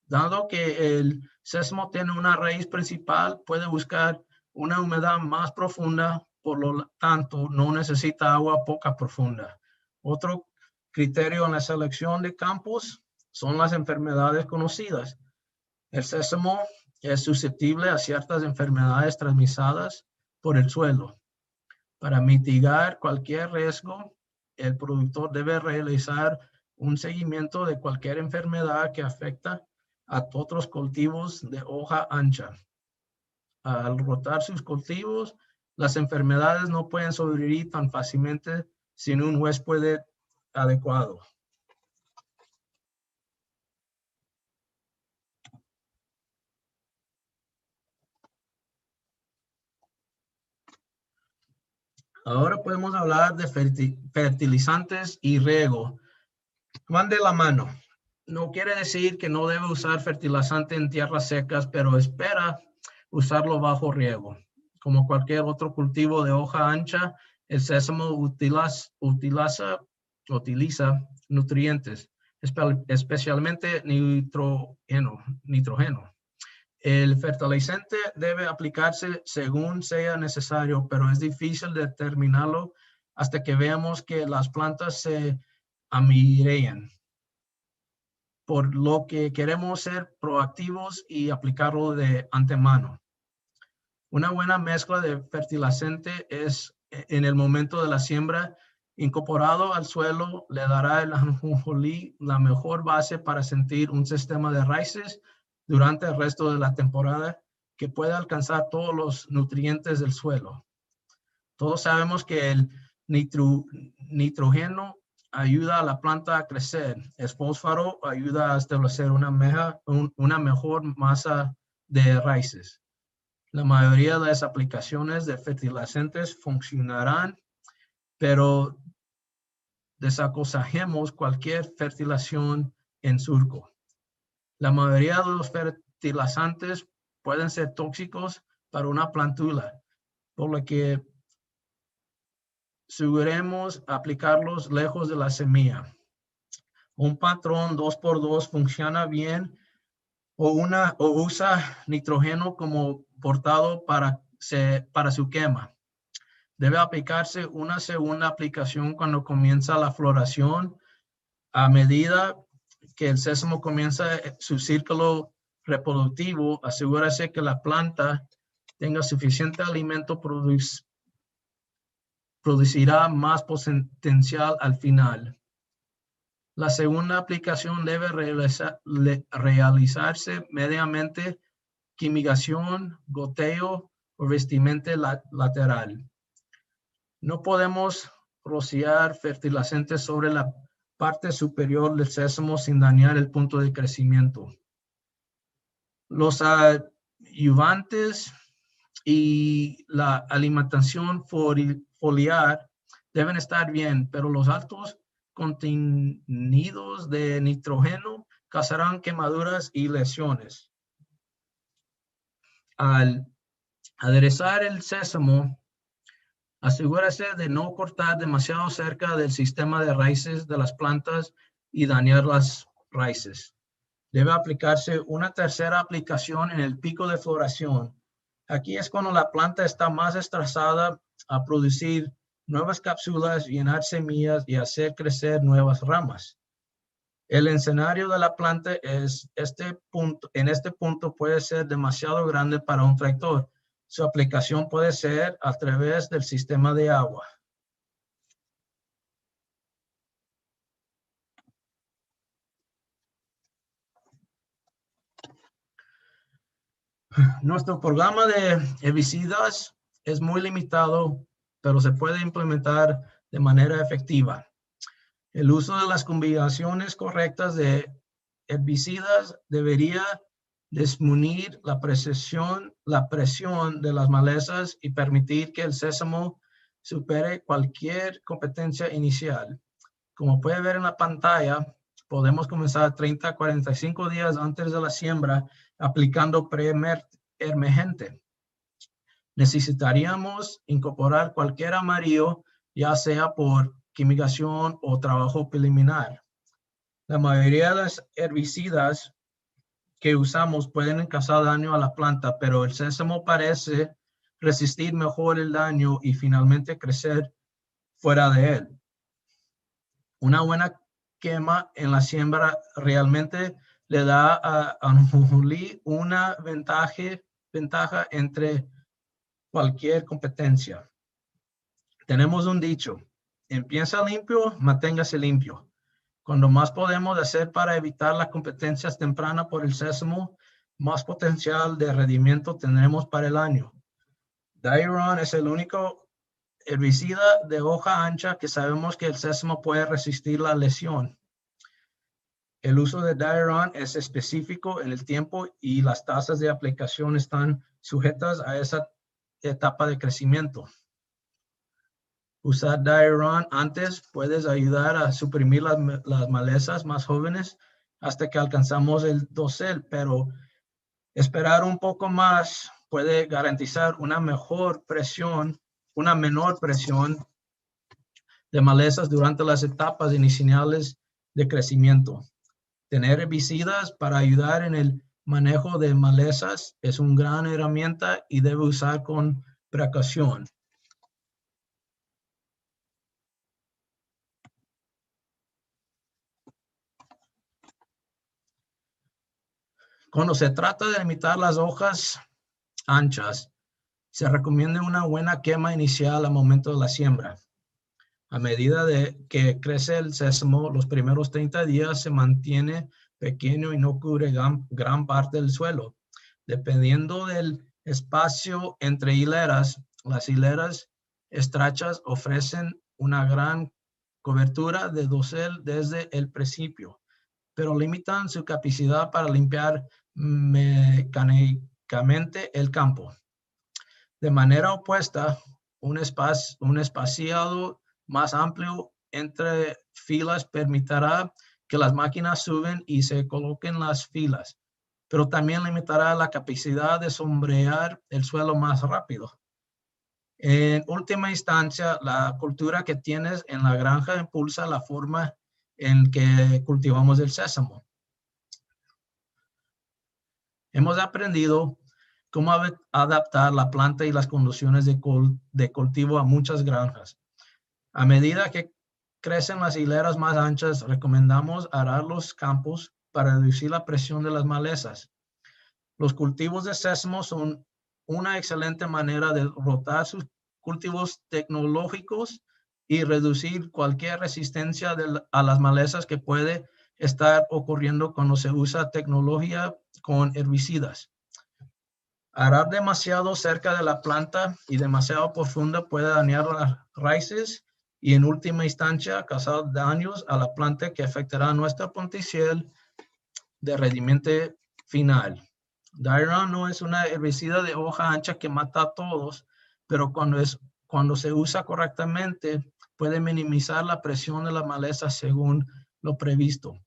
Dado que el sésamo tiene una raíz principal, puede buscar una humedad más profunda, por lo tanto no necesita agua poca profunda. Otro criterio en la selección de campos son las enfermedades conocidas. El sésamo es susceptible a ciertas enfermedades transmitidas por el suelo. Para mitigar cualquier riesgo, el productor debe realizar un seguimiento de cualquier enfermedad que afecta a otros cultivos de hoja ancha. Al rotar sus cultivos, las enfermedades no pueden sobrevivir tan fácilmente sin un huésped adecuado. Ahora podemos hablar de fertilizantes y riego. Van de la mano. No quiere decir que no debe usar fertilizante en tierras secas, pero espera usarlo bajo riego. Como cualquier otro cultivo de hoja ancha, el sésamo utiliza nutrientes, especialmente nitrógeno. El fertilizante debe aplicarse según sea necesario, pero es difícil determinarlo hasta que veamos que las plantas se amirean. Por lo que queremos ser proactivos y aplicarlo de antemano. Una buena mezcla de fertilizante es en el momento de la siembra, incorporado al suelo, le dará el ajonjolí la mejor base para sentir un sistema de raíces durante el resto de la temporada que pueda alcanzar todos los nutrientes del suelo. Todos sabemos que el nitrógeno ayuda a la planta a crecer. El fósforo ayuda a establecer una mejor masa de raíces. La mayoría de las aplicaciones de fertilizantes funcionarán, pero desaconsejemos cualquier fertilización en surco. La mayoría de los fertilizantes pueden ser tóxicos para una plantula, por lo que aseguremos aplicarlos lejos de la semilla. Un patrón 2x2 funciona bien o usa nitrógeno como portado para su quema. Debe aplicarse una segunda aplicación cuando comienza la floración. A medida que el sésamo comienza su ciclo reproductivo, asegúrese que la planta tenga suficiente alimento, producirá más potencial al final. La segunda aplicación debe realizarse mediante quimigación, goteo o revestimiento lateral. No podemos rociar fertilizantes sobre la parte superior del sésamo sin dañar el punto de crecimiento. Los ayudantes y la alimentación foliar deben estar bien, pero los altos contenidos de nitrógeno causarán quemaduras y lesiones. Al aderezar el sésamo, asegúrese de no cortar demasiado cerca del sistema de raíces de las plantas y dañar las raíces. Debe aplicarse una tercera aplicación en el pico de floración. Aquí es cuando la planta está más estresada a producir nuevas cápsulas, llenar semillas y hacer crecer nuevas ramas. El escenario de la planta en este punto puede ser demasiado grande para un tractor. Su aplicación puede ser a través del sistema de agua. Nuestro programa de herbicidas es muy limitado, pero se puede implementar de manera efectiva. El uso de las combinaciones correctas de herbicidas debería disminuir la presión de las malezas y permitir que el sésamo supere cualquier competencia inicial. Como puede ver en la pantalla, podemos comenzar 30 a 45 días antes de la siembra aplicando preemergente. Necesitaríamos incorporar cualquier amarillo ya sea por quimicación o trabajo preliminar. La mayoría de los herbicidas que usamos pueden causar daño a la planta, pero el sésamo parece resistir mejor el daño y finalmente crecer fuera de él. Una buena quema en la siembra realmente le da a ajonjolí una ventaja entre cualquier competencia. Tenemos un dicho: empieza limpio, manténgase limpio. Cuando más podemos hacer para evitar las competencias tempranas por el sésamo, más potencial de rendimiento tendremos para el año. Diron es el único herbicida de hoja ancha que sabemos que el sésamo puede resistir la lesión. El uso de Diron es específico en el tiempo y las tasas de aplicación están sujetas a esa etapa de crecimiento. Usar Diron antes puede ayudar a suprimir las malezas más jóvenes hasta que alcanzamos el dosel, pero esperar un poco más puede garantizar una menor presión de malezas durante las etapas iniciales de crecimiento. Tener herbicidas para ayudar en el manejo de malezas es una gran herramienta y debe usar con precaución. Cuando se trata de limitar las hojas anchas, se recomienda una buena quema inicial al momento de la siembra. A medida de que crece el sésamo, los primeros 30 días se mantiene pequeño y no cubre gran parte del suelo. Dependiendo del espacio entre hileras, las hileras estrechas ofrecen una gran cobertura de dosel desde el principio, pero limitan su capacidad para limpiar mecánicamente el campo. De manera opuesta, un espaciado más amplio entre filas permitirá que las máquinas suben y se coloquen las filas, pero también limitará la capacidad de sombrear el suelo más rápido. En última instancia, la cultura que tienes en la granja impulsa la forma en que cultivamos el sésamo. Hemos aprendido cómo adaptar la planta y las condiciones de cultivo a muchas granjas. A medida que crecen las hileras más anchas, recomendamos arar los campos para reducir la presión de las malezas. Los cultivos de sésamo son una excelente manera de rotar sus cultivos tecnológicos y reducir cualquier resistencia a las malezas que puede estar ocurriendo cuando se usa tecnología con herbicidas. Arar demasiado cerca de la planta y demasiado profunda puede dañar las raíces y en última instancia causar daños a la planta que afectará nuestro potencial de rendimiento final. Diron no es una herbicida de hoja ancha que mata a todos, pero cuando se usa correctamente puede minimizar la presión de la maleza según lo previsto.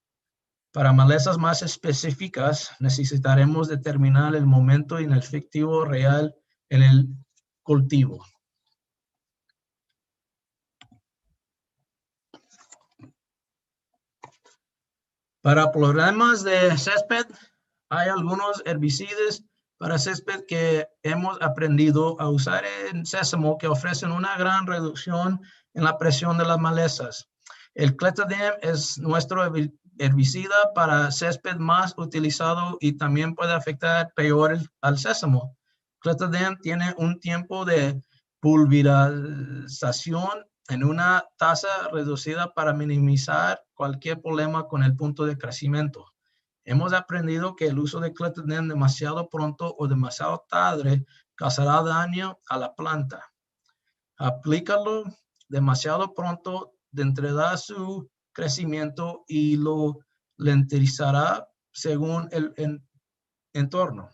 Para malezas más específicas, necesitaremos determinar el momento y el efectivo real en el cultivo. Para problemas de césped, hay algunos herbicidas para césped que hemos aprendido a usar en sésamo que ofrecen una gran reducción en la presión de las malezas. El Clethodim es nuestro herbicida para césped más utilizado y también puede afectar peor al sésamo. Clethodim tiene un tiempo de pulverización en una tasa reducida para minimizar cualquier problema con el punto de crecimiento. Hemos aprendido que el uso de Clethodim demasiado pronto o demasiado tarde causará daño a la planta. Aplícalo demasiado pronto detendrá su crecimiento y lo lentizará según el entorno.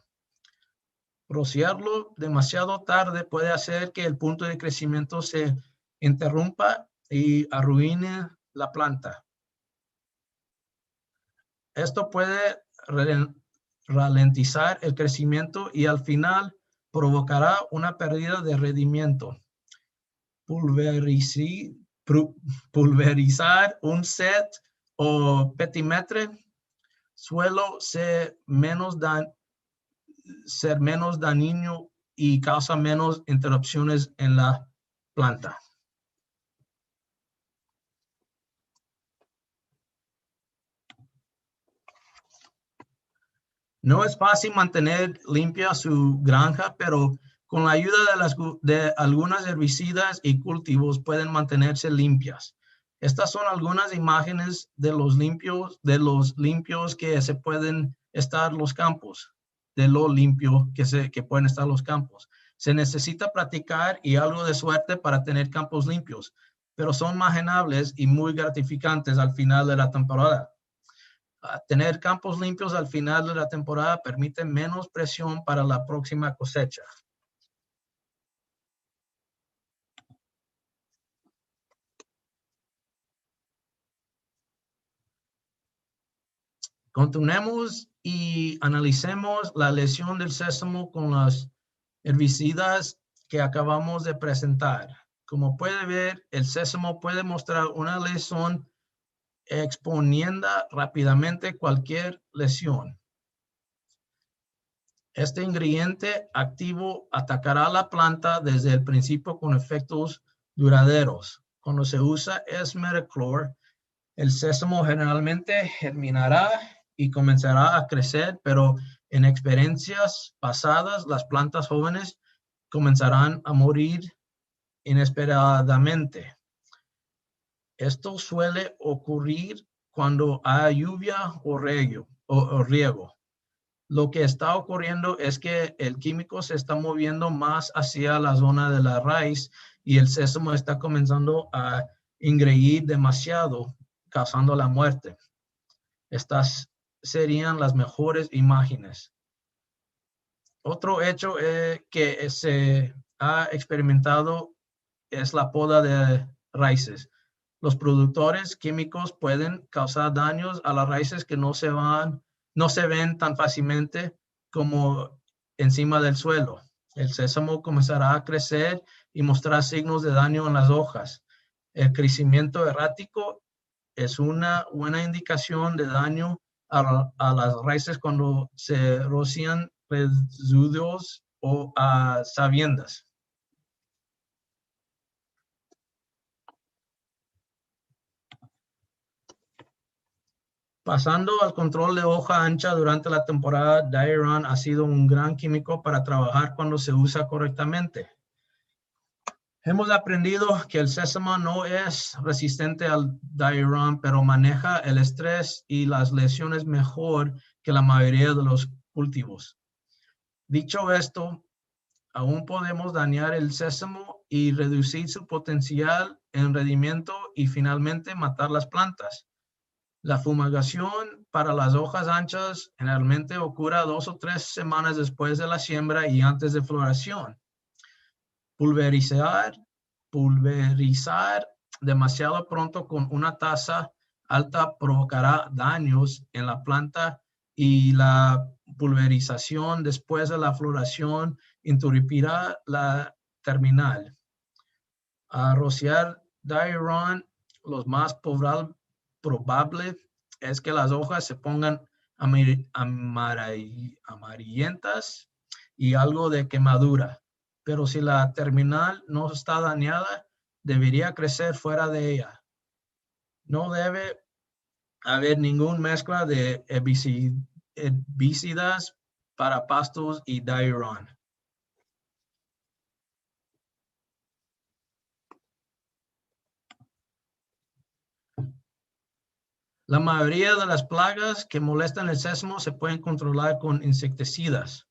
Rociarlo demasiado tarde puede hacer que el punto de crecimiento se interrumpa y arruine la planta. Esto puede ralentizar el crecimiento y al final provocará una pérdida de rendimiento. pulverizar un set o petimetre suele ser menos dañino y causa menos interrupciones en la planta. No es fácil mantener limpia su granja, pero con la ayuda de algunas herbicidas y cultivos pueden mantenerse limpias. Estas son algunas imágenes de los limpios que se pueden estar los campos, de lo limpio que pueden estar los campos. Se necesita practicar y algo de suerte para tener campos limpios, pero son imaginables y muy gratificantes al final de la temporada. Tener campos limpios al final de la temporada permite menos presión para la próxima cosecha. Continuemos y analicemos la lesión del sésamo con las herbicidas que acabamos de presentar. Como puede ver, el sésamo puede mostrar una lesión exponiendo rápidamente cualquier lesión. Este ingrediente activo atacará la planta desde el principio con efectos duraderos. Cuando se usa S-metolachlor, el sésamo generalmente germinará y comenzará a crecer, pero en experiencias pasadas, las plantas jóvenes comenzarán a morir inesperadamente. Esto suele ocurrir cuando hay lluvia o riego. Lo que está ocurriendo es que el químico se está moviendo más hacia la zona de la raíz y el sésamo está comenzando a ingredir demasiado, causando la muerte. Estas serían las mejores imágenes. Otro hecho que se ha experimentado es la poda de raíces. Los productores químicos pueden causar daños a las raíces que no se ven tan fácilmente como encima del suelo. El sésamo comenzará a crecer y mostrar signos de daño en las hojas. El crecimiento errático es una buena indicación de daño a las raíces cuando se rocian residuos o a sabiendas. Pasando al control de hoja ancha durante la temporada, Diaron ha sido un gran químico para trabajar cuando se usa correctamente. Hemos aprendido que el sésamo no es resistente al Diaron, pero maneja el estrés y las lesiones mejor que la mayoría de los cultivos. Dicho esto, aún podemos dañar el sésamo y reducir su potencial en rendimiento y finalmente matar las plantas. La fumigación para las hojas anchas generalmente ocurre 2 o 3 semanas después de la siembra y antes de floración. Pulverizar demasiado pronto con una tasa alta provocará daños en la planta y la pulverización después de la floración interrumpirá la terminal. A rociar Diaron, los más probable es que las hojas se pongan amarillentas y algo de quemadura. Pero si la terminal no está dañada, debería crecer fuera de ella. No debe haber ninguna mezcla de herbicidas para pastos y Diaron. La mayoría de las plagas que molestan el sésamo se pueden controlar con insecticidas.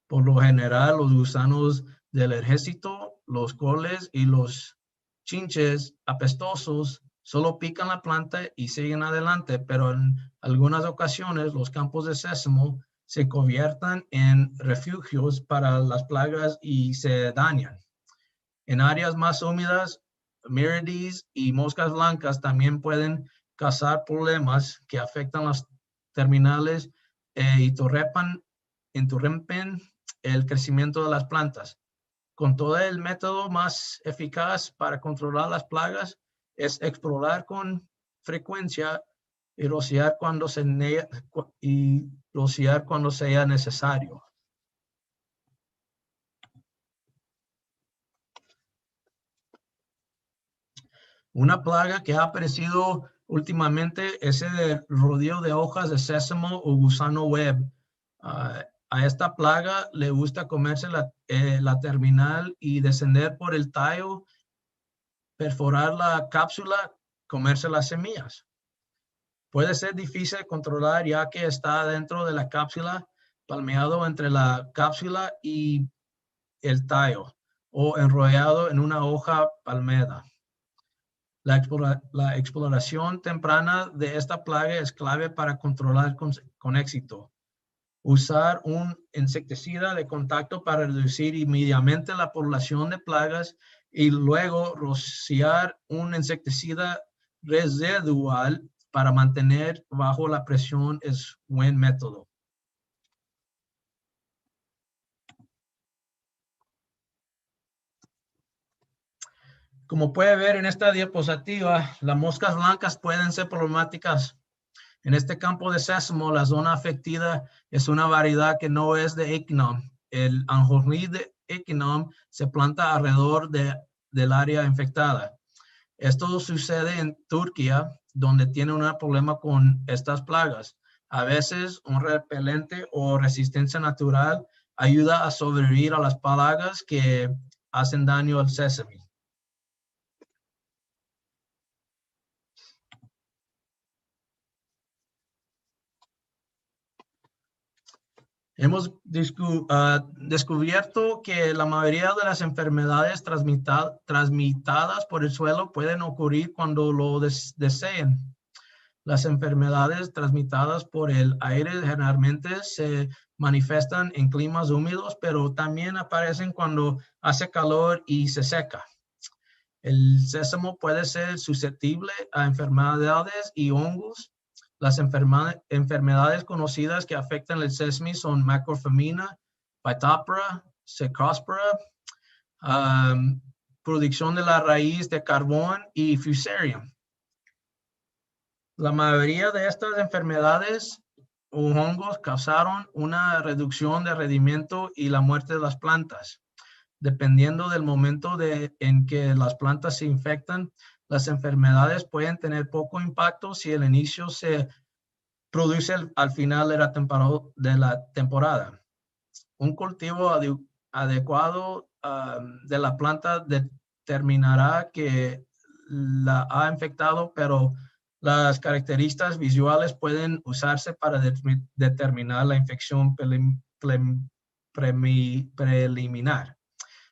Por lo general, los gusanos del ejército, los coles y los chinches apestosos solo pican la planta y siguen adelante, pero en algunas ocasiones los campos de sésamo se convierten en refugios para las plagas y se dañan. En áreas más húmedas, miridis y moscas blancas también pueden causar problemas que afectan las terminales e interrumpen el crecimiento de las plantas. Con todo el método más eficaz para controlar las plagas es explorar con frecuencia y rociar cuando sea necesario. Una plaga que ha aparecido últimamente es el rodeo de hojas de sésamo o gusano web. A esta plaga le gusta comerse la terminal y descender por el tallo, perforar la cápsula, comerse las semillas. Puede ser difícil de controlar ya que está dentro de la cápsula, palmeado entre la cápsula y el tallo o enrollado en una hoja palmera. La exploración temprana de esta plaga es clave para controlar con éxito. Usar un insecticida de contacto para reducir inmediatamente la población de plagas y luego rociar un insecticida residual para mantener bajo la presión es buen método. Como puede ver en esta diapositiva, las moscas blancas pueden ser problemáticas. En este campo de sésamo, la zona afectada es una variedad que no es de Echinum. El ajonjolí de Echinum se planta alrededor del área infectada. Esto sucede en Turquía, donde tiene un problema con estas plagas. A veces, un repelente o resistencia natural ayuda a sobrevivir a las plagas que hacen daño al sésamo. Hemos descubierto que la mayoría de las enfermedades transmitidas por el suelo pueden ocurrir cuando lo deseen. Las enfermedades transmitidas por el aire generalmente se manifiestan en climas húmedos, pero también aparecen cuando hace calor y se seca. El sésamo puede ser susceptible a enfermedades y hongos. Las enfermedades conocidas que afectan el sésamo son Macrophylla, Phytophthora, Cercospora, producción de la raíz de carbón y Fusarium. La mayoría de estas enfermedades o hongos causaron una reducción de rendimiento y la muerte de las plantas. Dependiendo del momento en que las plantas se infectan, las enfermedades pueden tener poco impacto si el inicio se produce al final de la temporada. Un cultivo adecuado de la planta determinará que la ha infectado, pero las características visuales pueden usarse para determinar la infección preliminar.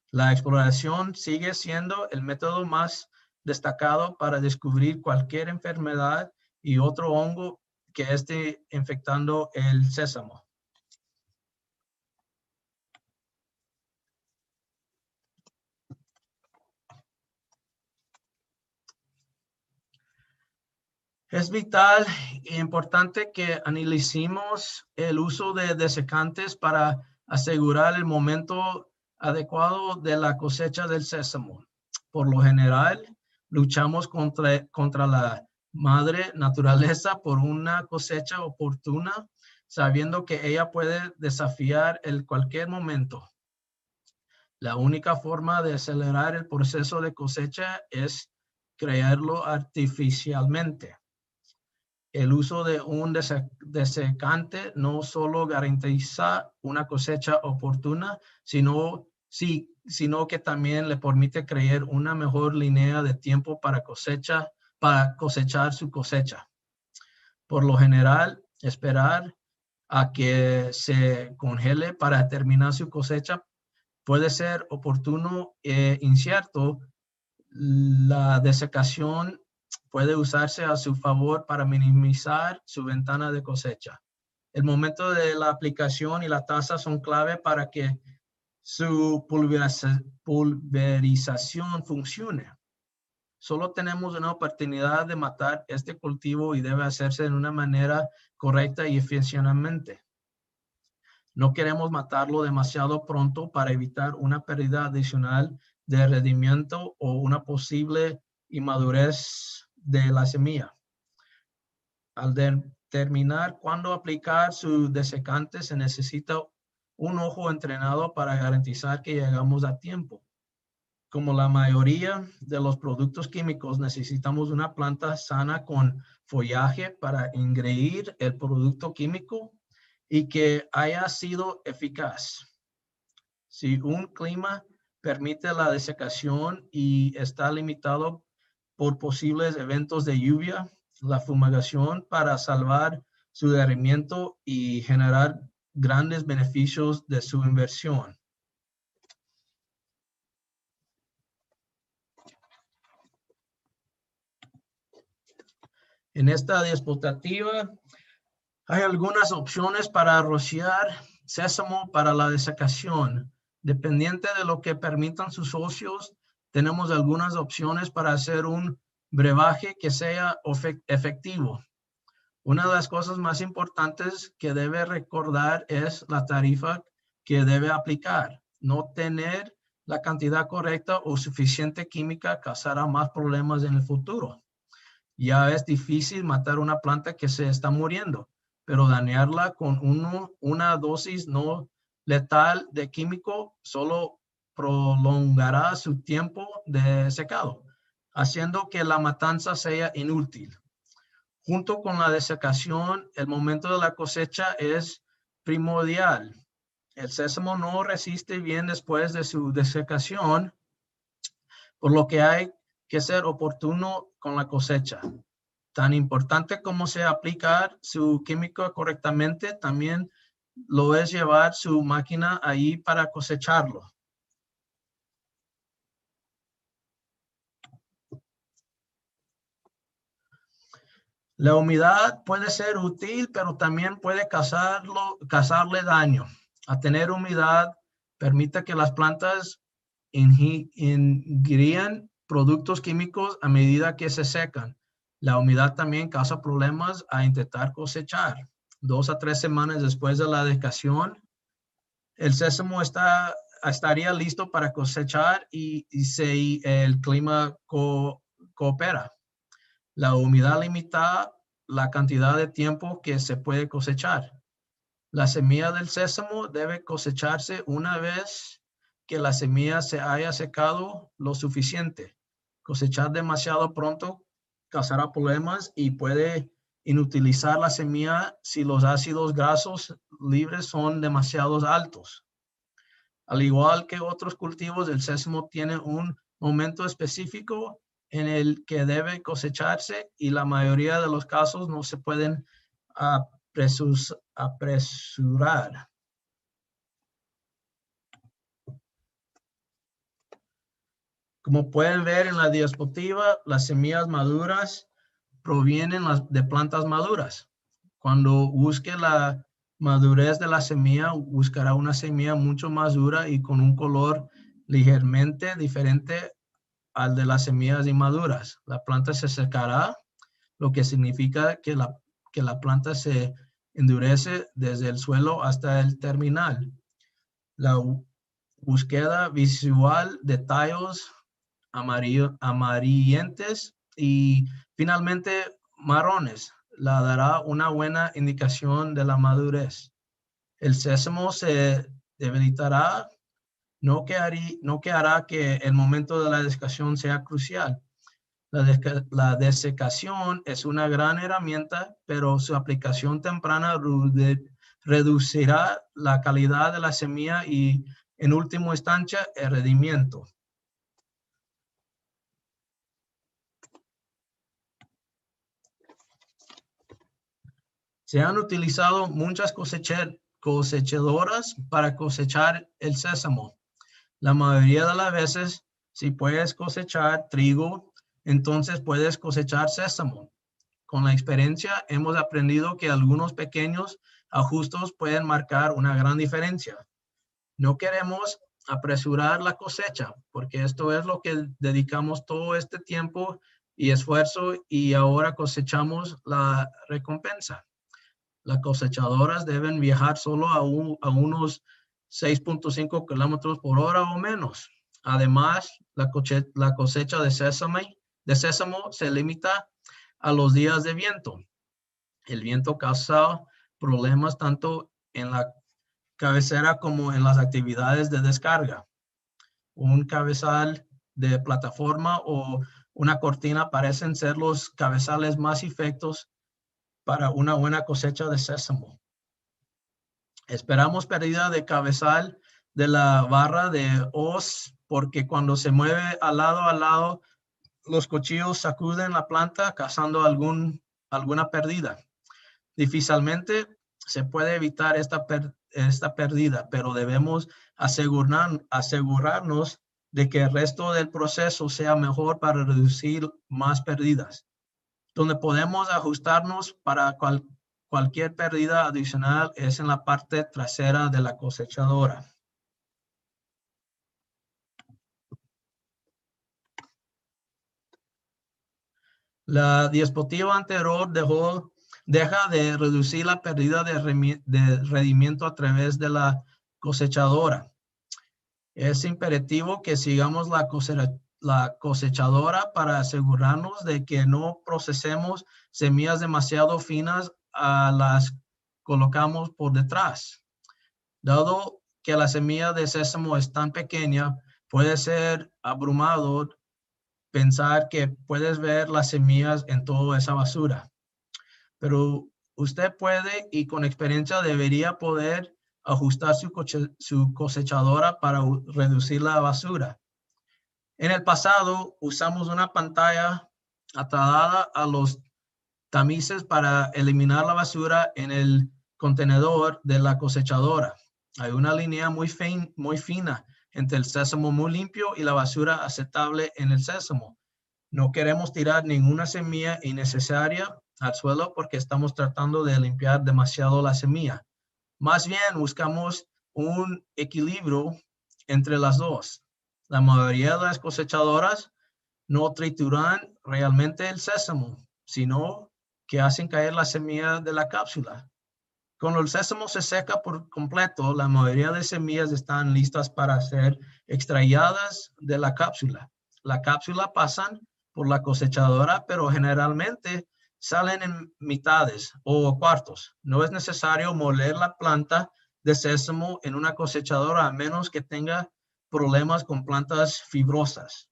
La exploración sigue siendo el método más destacado para descubrir cualquier enfermedad y otro hongo que esté infectando el sésamo. Es vital e importante que analicemos el uso de desecantes para asegurar el momento adecuado de la cosecha del sésamo. Por lo general, luchamos contra la madre naturaleza por una cosecha oportuna, sabiendo que ella puede desafiar en cualquier momento. La única forma de acelerar el proceso de cosecha es crearlo artificialmente. El uso de un desecante no solo garantiza una cosecha oportuna, sino que también le permite crear una mejor línea de tiempo para cosechar su cosecha. Por lo general, esperar a que se congele para terminar su cosecha puede ser oportuno e incierto. La desecación puede usarse a su favor para minimizar su ventana de cosecha. El momento de la aplicación y la tasa son clave para que su pulverización funcione. Solo tenemos una oportunidad de matar este cultivo y debe hacerse de una manera correcta y eficientemente. No queremos matarlo demasiado pronto para evitar una pérdida adicional de rendimiento o una posible inmadurez de la semilla. Al determinar cuándo aplicar su desecante, se necesita un ojo entrenado para garantizar que llegamos a tiempo. Como la mayoría de los productos químicos, necesitamos una planta sana con follaje para ingreír el producto químico y que haya sido eficaz. Si un clima permite la desecación y está limitado por posibles eventos de lluvia, la fumigación para salvar su derretimiento y generar grandes beneficios de su inversión. En esta diapositiva hay algunas opciones para rociar sésamo para la desecación. Dependiente de lo que permitan sus socios, tenemos algunas opciones para hacer un brebaje que sea efectivo. Una de las cosas más importantes que debe recordar es la tarifa que debe aplicar. No tener la cantidad correcta o suficiente química causará más problemas en el futuro. Ya es difícil matar una planta que se está muriendo, pero dañarla con una dosis no letal de químico solo prolongará su tiempo de secado, haciendo que la matanza sea inútil. Junto con la desecación, el momento de la cosecha es primordial. El sésamo no resiste bien después de su desecación, por lo que hay que ser oportuno con la cosecha. Tan importante como sea aplicar su químico correctamente, también lo es llevar su máquina ahí para cosecharlo. La humedad puede ser útil, pero también puede causarle daño. A tener humedad permite que las plantas ingieran productos químicos a medida que se secan. La humedad también causa problemas a intentar cosechar. 2 a 3 semanas después de la desecación, el sésamo estaría listo para cosechar y si el clima coopera. La humedad limita la cantidad de tiempo que se puede cosechar. La semilla del sésamo debe cosecharse una vez que la semilla se haya secado lo suficiente. Cosechar demasiado pronto causará problemas y puede inutilizar la semilla si los ácidos grasos libres son demasiado altos. Al igual que otros cultivos, el sésamo tiene un momento específico en el que debe cosecharse y la mayoría de los casos no se pueden apresurar. Como pueden ver en la diapositiva, las semillas maduras provienen de plantas maduras. Cuando busque la madurez de la semilla, buscará una semilla mucho más dura y con un color ligeramente diferente al de las semillas inmaduras. La planta se secará, lo que significa que la planta se endurece desde el suelo hasta el terminal. La búsqueda visual de tallos amarillentos y finalmente marrones la dará una buena indicación de la madurez. El sésamo se debilitará, no que hará que el momento de la desecación sea crucial. La desecación es una gran herramienta, pero su aplicación temprana reducirá la calidad de la semilla y, en última instancia, el rendimiento. Se han utilizado muchas cosechadoras para cosechar el sésamo. La mayoría de las veces, si puedes cosechar trigo, entonces puedes cosechar sésamo. Con la experiencia hemos aprendido que algunos pequeños ajustes pueden marcar una gran diferencia. No queremos apresurar la cosecha, porque esto es lo que dedicamos todo este tiempo y esfuerzo y ahora cosechamos la recompensa. Las cosechadoras deben viajar solo a unos 6.5 kilómetros por hora o menos. Además, la cosecha de sésamo se limita a los días de viento. El viento causa problemas tanto en la cabecera como en las actividades de descarga. Un cabezal de plataforma o una cortina parecen ser los cabezales más efectivos para una buena cosecha de sésamo. Esperamos pérdida de cabezal de la barra de hoz porque cuando se mueve al lado, los cuchillos sacuden la planta causando alguna pérdida. Difícilmente se puede evitar esta pérdida, pero debemos asegurarnos de que el resto del proceso sea mejor para reducir más pérdidas. Donde podemos ajustarnos para cualquier pérdida adicional es en la parte trasera de la cosechadora. La diapositiva anterior deja de reducir la pérdida de rendimiento a través de la cosechadora. Es imperativo que sigamos la cosechadora para asegurarnos de que no procesemos semillas demasiado finas a las colocamos por detrás. Dado que la semilla de sésamo es tan pequeña, puede ser abrumador pensar que puedes ver las semillas en toda esa basura. Pero usted puede y con experiencia debería poder ajustar su cosechadora para reducir la basura. En el pasado usamos una pantalla atada a los tamices para eliminar la basura en el contenedor de la cosechadora. Hay una línea muy fina entre el sésamo muy limpio y la basura aceptable en el sésamo. No queremos tirar ninguna semilla innecesaria al suelo porque estamos tratando de limpiar demasiado la semilla. Más bien buscamos un equilibrio entre las dos. La mayoría de las cosechadoras no trituran realmente el sésamo, sino que hacen caer la semilla de la cápsula. Cuando el sésamo se seca por completo, la mayoría de semillas están listas para ser extraídas de la cápsula. La cápsula pasan por la cosechadora, pero generalmente salen en mitades o cuartos. No es necesario moler la planta de sésamo en una cosechadora a menos que tenga problemas con plantas fibrosas.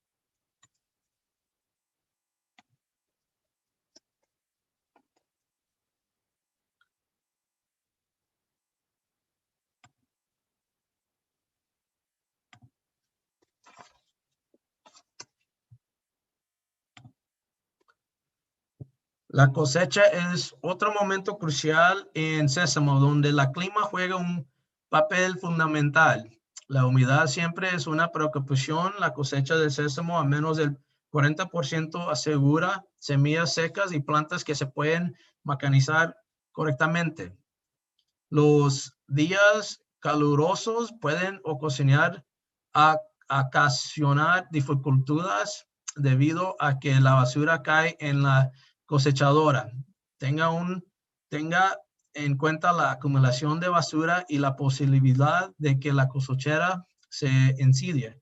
La cosecha es otro momento crucial en sésamo, donde el clima juega un papel fundamental. La humedad siempre es una preocupación. La cosecha de sésamo a menos del 40% asegura semillas secas y plantas que se pueden mecanizar correctamente. Los días calurosos pueden ocasionar dificultades debido a que la basura cae en la cosechadora. Tenga en cuenta la acumulación de basura y la posibilidad de que la cosechera se incidie.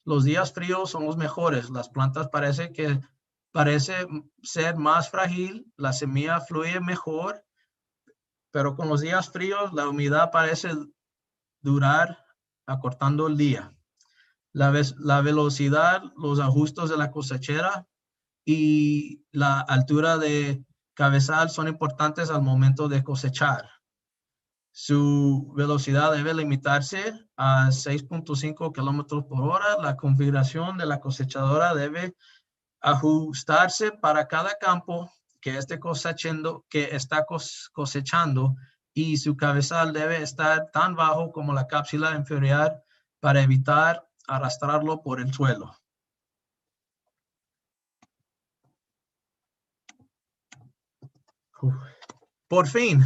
Los días fríos son los mejores. Las plantas parece ser más frágil, la semilla fluye mejor, pero con los días fríos la humedad parece durar acortando el día. La velocidad, los ajustes de la cosechera y la altura de cabezal son importantes al momento de cosechar. Su velocidad debe limitarse a 6.5 kilómetros por hora. La configuración de la cosechadora debe ajustarse para cada campo que está cosechando y su cabezal debe estar tan bajo como la cápsula inferior para evitar arrastrarlo por el suelo. Por fin,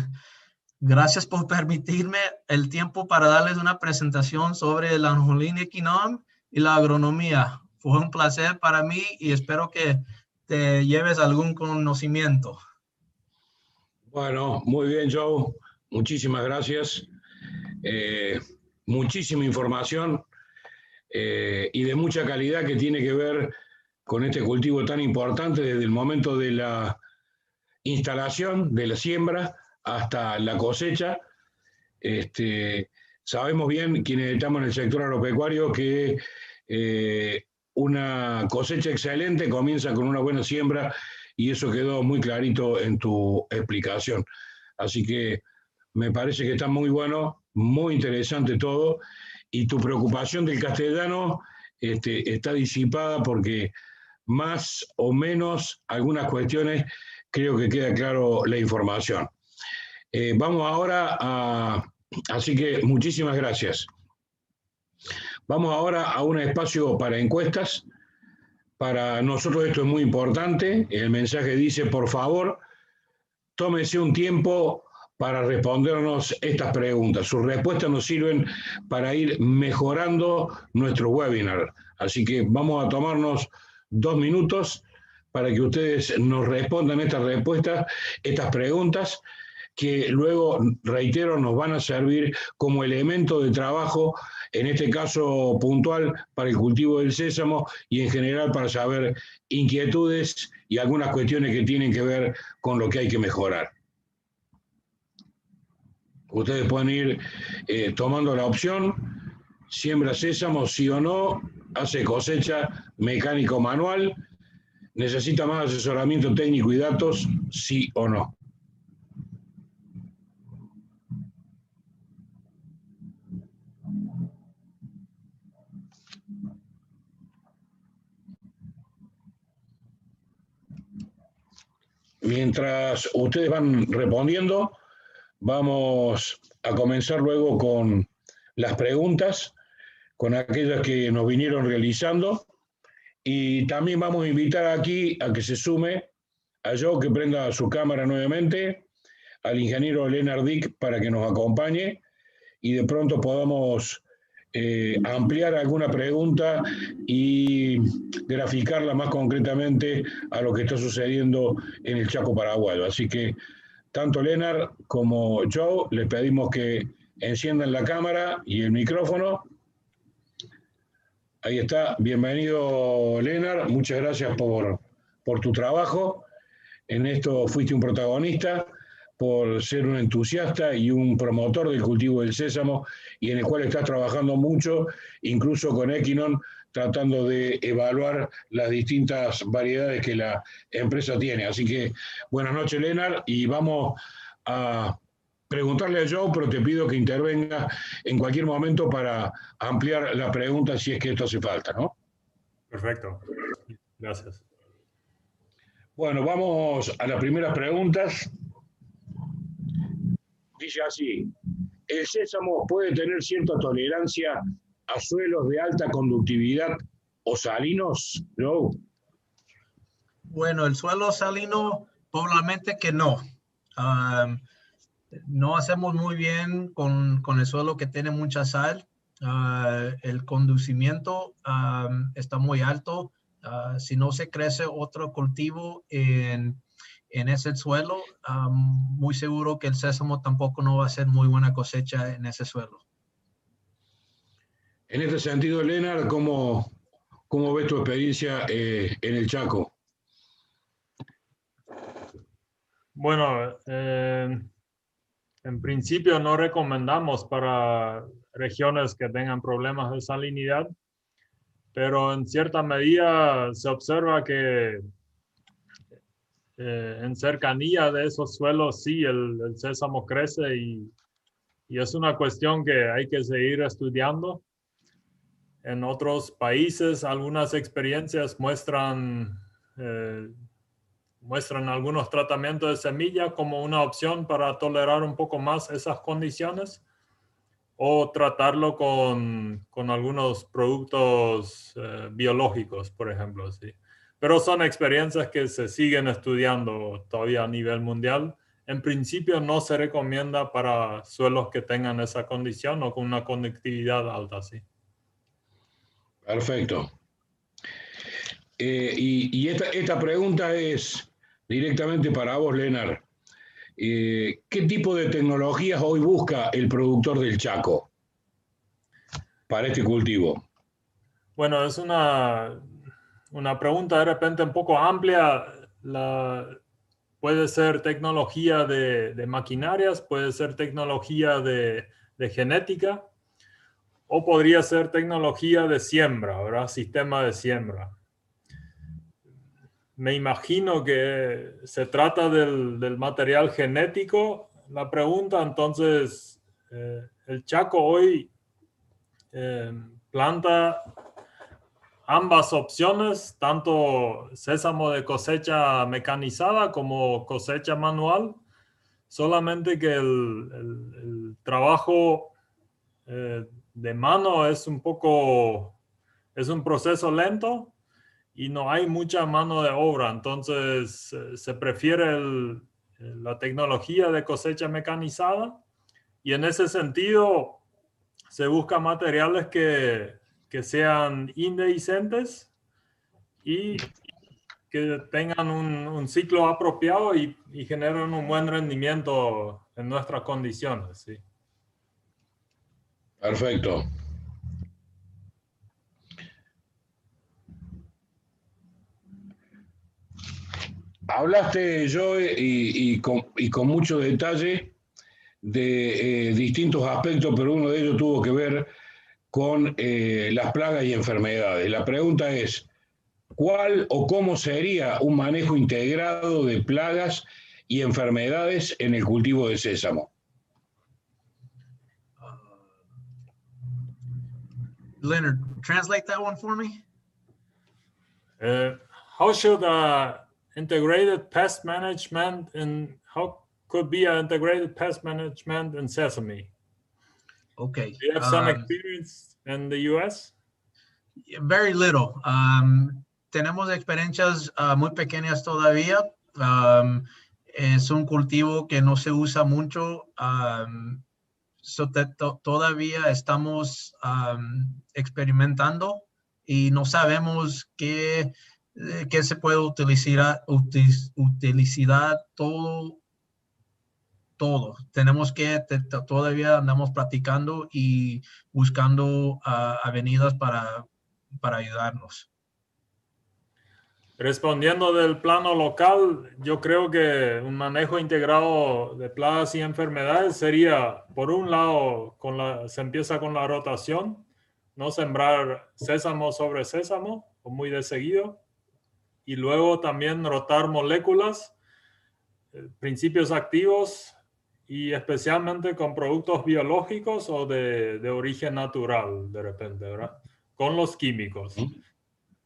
gracias por permitirme el tiempo para darles una presentación sobre el anjolín equinom y la agronomía. Fue un placer para mí y espero que te lleves algún conocimiento. Bueno, muy bien, Joe. Muchísimas gracias. Muchísima información y de mucha calidad que tiene que ver con este cultivo tan importante desde el momento de la instalación, de la siembra, hasta la cosecha. Sabemos bien, quienes estamos en el sector agropecuario, que una cosecha excelente comienza con una buena siembra y eso quedó muy clarito en tu explicación. Así que me parece que está muy bueno, muy interesante todo y tu preocupación del castellano está disipada porque más o menos algunas cuestiones creo que queda claro la información. Vamos ahora a... Así que muchísimas gracias. Vamos ahora a un espacio para encuestas. Para nosotros esto es muy importante. El mensaje dice, por favor, tómese un tiempo para respondernos estas preguntas. Sus respuestas nos sirven para ir mejorando nuestro webinar. Así que vamos a tomarnos 2 minutos para que ustedes nos respondan estas preguntas, que luego, reitero, nos van a servir como elemento de trabajo, en este caso puntual, para el cultivo del sésamo y en general para saber inquietudes y algunas cuestiones que tienen que ver con lo que hay que mejorar. Ustedes pueden ir tomando la opción, siembra sésamo, sí o no, hace cosecha mecánico manual, necesita más asesoramiento técnico y datos, sí o no. Mientras ustedes van respondiendo, vamos a comenzar luego con las preguntas, con aquellas que nos vinieron realizando, y también vamos a invitar aquí a que se sume a Joe, que prenda su cámara nuevamente, al ingeniero Leonard Dick para que nos acompañe y de pronto podamos ampliar alguna pregunta y graficarla más concretamente a lo que está sucediendo en el Chaco paraguayo. Así que tanto Leonard como Joe les pedimos que enciendan la cámara y el micrófono. Ahí está, bienvenido Leonard, muchas gracias por tu trabajo. En esto fuiste un protagonista por ser un entusiasta y un promotor del cultivo del sésamo y en el cual estás trabajando mucho, incluso con Equinon, tratando de evaluar las distintas variedades que la empresa tiene. Así que buenas noches, Leonard, y vamos a preguntarle a Joe, pero te pido que intervenga en cualquier momento para ampliar la pregunta si es que esto hace falta, ¿no? Perfecto. Gracias. Bueno, vamos a las primeras preguntas. Dice así, ¿el sésamo puede tener cierta tolerancia a suelos de alta conductividad o salinos? ¿No? Bueno, el suelo salino, probablemente que no. No hacemos muy bien con el suelo que tiene mucha sal. El conducimiento está muy alto. Si no se crece otro cultivo en ese suelo, muy seguro que el sésamo tampoco no va a ser muy buena cosecha en ese suelo. En este sentido, Leonard, ¿cómo ves tu experiencia en el Chaco? Bueno, en principio no recomendamos para regiones que tengan problemas de salinidad, pero en cierta medida se observa que en cercanía de esos suelos sí el sésamo crece y es una cuestión que hay que seguir estudiando. En otros países algunas experiencias muestran algunos tratamientos de semilla como una opción para tolerar un poco más esas condiciones o tratarlo con algunos productos biológicos, por ejemplo, sí. Pero son experiencias que se siguen estudiando todavía a nivel mundial. En principio no se recomienda para suelos que tengan esa condición o con una conductividad alta, sí. Perfecto. Y esta pregunta es directamente para vos, Leonard. ¿qué tipo de tecnologías hoy busca el productor del Chaco para este cultivo? Bueno, es una pregunta de repente un poco amplia. Puede ser tecnología de maquinarias, puede ser tecnología de genética, o podría ser tecnología de siembra, ¿verdad? Sistema de siembra. Me imagino que se trata del material genético. La pregunta, entonces, el Chaco hoy planta ambas opciones, tanto sésamo de cosecha mecanizada como cosecha manual, solamente que el trabajo de mano es un proceso lento y no hay mucha mano de obra, entonces se prefiere la tecnología de cosecha mecanizada, y en ese sentido se busca materiales que sean indehiscentes y que tengan un ciclo apropiado y generen un buen rendimiento en nuestras condiciones. ¿Sí? Perfecto. Hablaste, Joe, y con mucho detalle de distintos aspectos, pero uno de ellos tuvo que ver con las plagas y enfermedades. La pregunta es, ¿cuál o cómo sería un manejo integrado de plagas y enfermedades en el cultivo de sésamo? Leonard, translate that one for me. How should integrated pest management how could be an integrated pest management in sesame? Okay. Do you have some experience in the U.S.? Very little. Tenemos experiencias muy pequeñas todavía. Es un cultivo que no se usa mucho. Todavía estamos experimentando y no sabemos qué se puede utilizar todo. Tenemos que, todavía andamos practicando y buscando avenidas para ayudarnos. Respondiendo del plano local, yo creo que un manejo integrado de plagas y enfermedades sería, por un lado, se empieza con la rotación, no sembrar sésamo sobre sésamo o muy de seguido, y luego también rotar moléculas, principios activos, y especialmente con productos biológicos o de origen natural, de repente, ¿verdad? Con los químicos.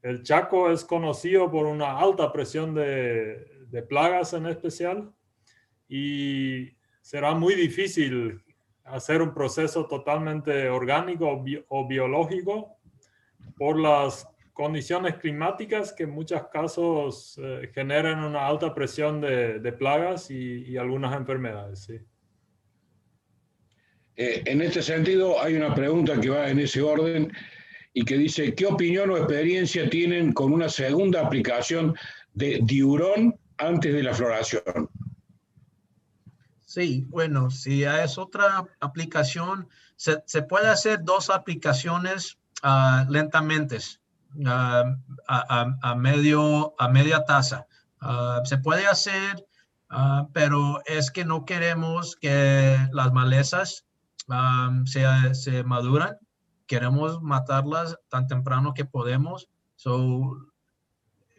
El Chaco es conocido por una alta presión de plagas en especial, y será muy difícil hacer un proceso totalmente orgánico o biológico por las condiciones climáticas que en muchos casos generan una alta presión de plagas y algunas enfermedades. ¿Sí? En este sentido, hay una pregunta que va en ese orden y que dice, ¿qué opinión o experiencia tienen con una segunda aplicación de diurón antes de la floración? Sí, bueno, si es otra aplicación, se puede hacer dos aplicaciones lentamente, a media tasa. Se puede hacer, pero es que no queremos que las malezas se maduran. Queremos matarlas tan temprano que podemos.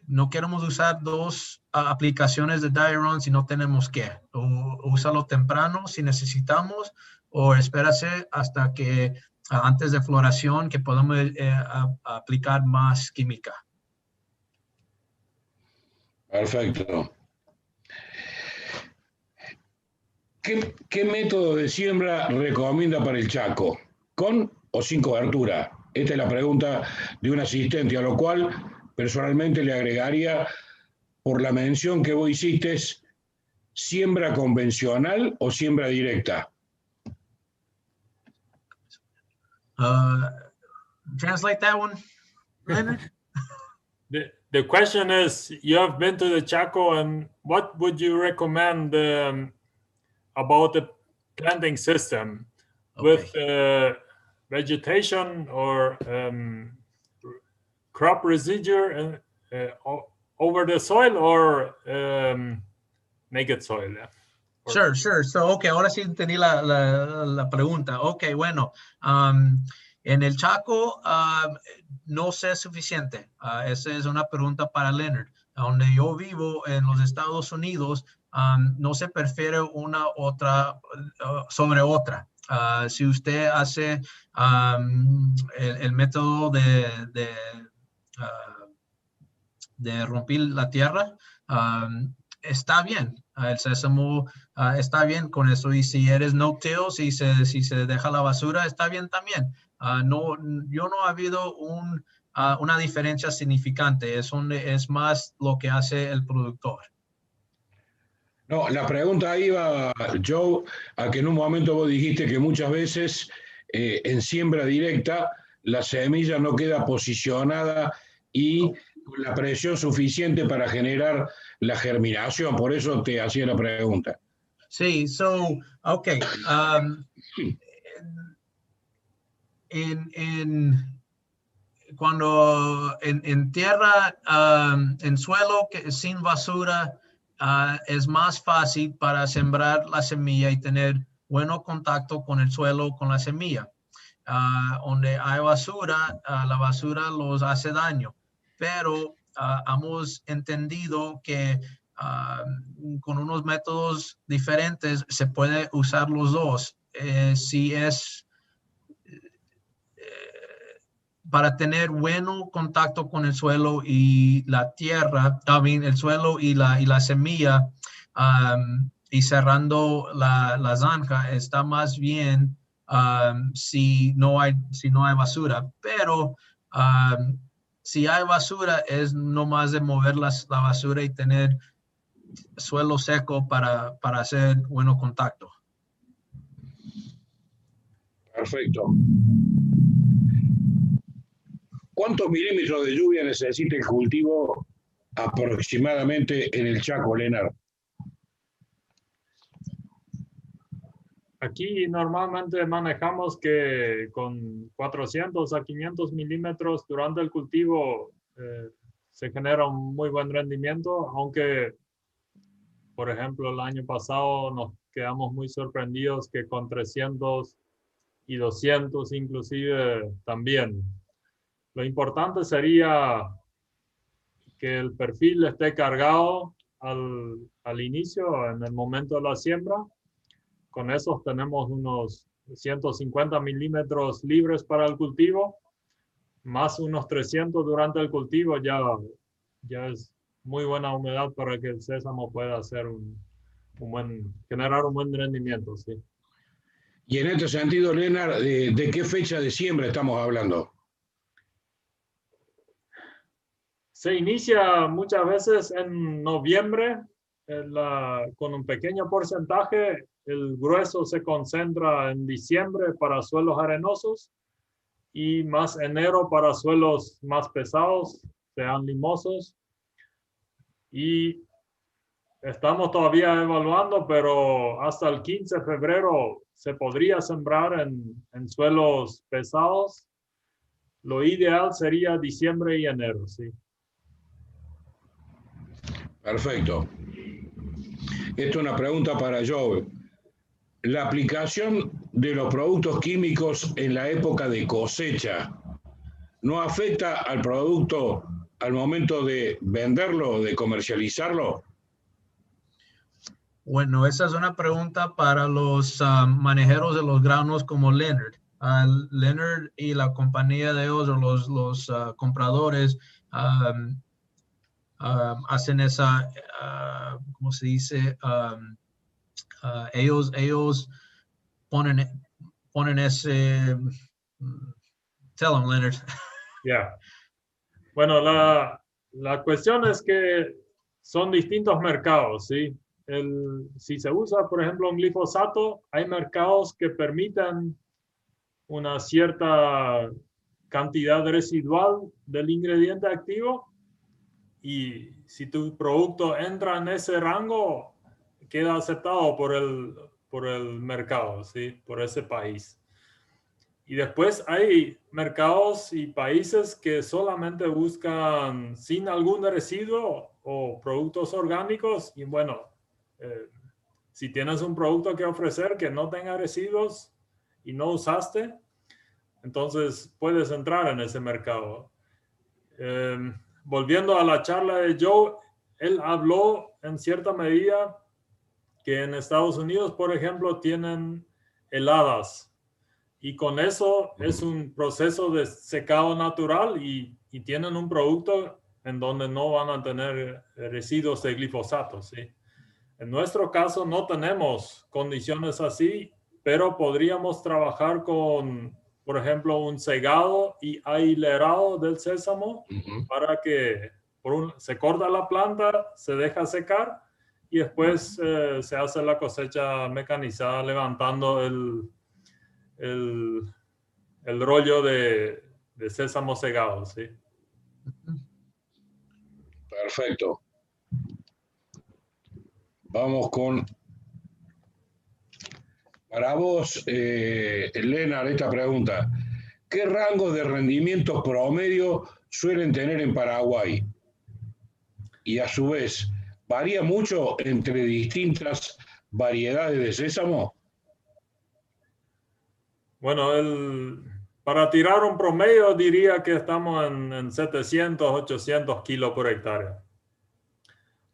No queremos usar dos aplicaciones de Diuron si no tenemos que. Úsalo temprano si necesitamos, o espérase hasta que antes de floración que podamos aplicar más química. Perfecto. ¿Qué método de siembra recomienda para el Chaco? ¿Con o sin cobertura? Esta es la pregunta de un asistente, a lo cual personalmente le agregaría, por la mención que vos hiciste, ¿siembra convencional o siembra directa? Translate that one, Leonard. The question is, you have been to the Chaco, and what would you recommend about the planting system with vegetation or crop residue over the soil or naked soil. Yeah. Sure. So, okay, ahora sí entendí la pregunta. Okay, bueno, en el Chaco no sé suficiente. Esa es una pregunta para Leonard. Donde yo vivo en los Estados Unidos, no se prefiere una otra sobre otra. Si usted hace el método de romper la tierra, está bien. El sésamo está bien con eso. Y si eres no-till, si se deja la basura, está bien también. Yo no ha habido una diferencia significante. Es más lo que hace el productor. No, la pregunta iba, Joe, a que en un momento vos dijiste que muchas veces en siembra directa la semilla no queda posicionada y con la presión suficiente para generar la germinación. Por eso te hacía la pregunta. Sí, okay. Cuando en tierra, en suelo sin basura, es más fácil para sembrar la semilla y tener buen contacto con el suelo, con la semilla. Donde hay basura, la basura los hace daño. Pero hemos entendido que con unos métodos diferentes se puede usar los dos. Si es para tener buen contacto con el suelo y la tierra, el suelo y la semilla, y cerrando la zanja, está más bien si no hay basura. Pero si hay basura, es nomás de mover la basura y tener suelo seco para hacer buen contacto. Perfecto. ¿Cuántos milímetros de lluvia necesita el cultivo aproximadamente en el Chaco, Leonard? Aquí normalmente manejamos que con 400 a 500 milímetros durante el cultivo se genera un muy buen rendimiento, aunque, por ejemplo, el año pasado nos quedamos muy sorprendidos que con 300 y 200 inclusive también. Lo importante sería que el perfil esté cargado al inicio, en el momento de la siembra. Con esos tenemos unos 150 milímetros libres para el cultivo, más unos 300 durante el cultivo, ya es muy buena humedad para que el sésamo pueda hacer generar un buen rendimiento. Sí. Y en este sentido, Leonard, ¿de qué fecha de siembra estamos hablando? Se inicia muchas veces en noviembre, con un pequeño porcentaje. El grueso se concentra en diciembre para suelos arenosos y más enero para suelos más pesados, sean limosos. Y estamos todavía evaluando, pero hasta el 15 de febrero se podría sembrar en suelos pesados. Lo ideal sería diciembre y enero, sí. Perfecto. Esto es una pregunta para Joe. La aplicación de los productos químicos en la época de cosecha, ¿no afecta al producto al momento de venderlo, de comercializarlo? Bueno, esa es una pregunta para los manejeros de los granos como Leonard. Leonard y la compañía de ellos, o los compradores, hacen esa, ¿cómo se dice? Ellos ponen ese... Tell them, Leonard. Yeah. Bueno, la cuestión es que son distintos mercados, ¿sí? Si se usa, por ejemplo, un glifosato, hay mercados que permitan una cierta cantidad residual del ingrediente activo, y si tu producto entra en ese rango, queda aceptado por por el mercado, ¿sí? Por ese país. Y después hay mercados y países que solamente buscan sin algún residuo o productos orgánicos. Y bueno, si tienes un producto que ofrecer que no tenga residuos y no usaste, entonces puedes entrar en ese mercado. Volviendo a la charla de Joe, él habló en cierta medida que en Estados Unidos, por ejemplo, tienen heladas. Y con eso es un proceso de secado natural y tienen un producto en donde no van a tener residuos de glifosato, ¿sí? En nuestro caso no tenemos condiciones así, pero podríamos trabajar con, por ejemplo, un segado y ailerado del sésamo para que se corta la planta, se deja secar y después se hace la cosecha mecanizada levantando el rollo de sésamo segado, ¿sí? Perfecto. Vamos con... Para vos, Lennart, esta pregunta. ¿Qué rango de rendimientos promedio suelen tener en Paraguay? Y a su vez, ¿varía mucho entre distintas variedades de sésamo? Bueno, para tirar un promedio diría que estamos en 700, 800 kilos por hectárea.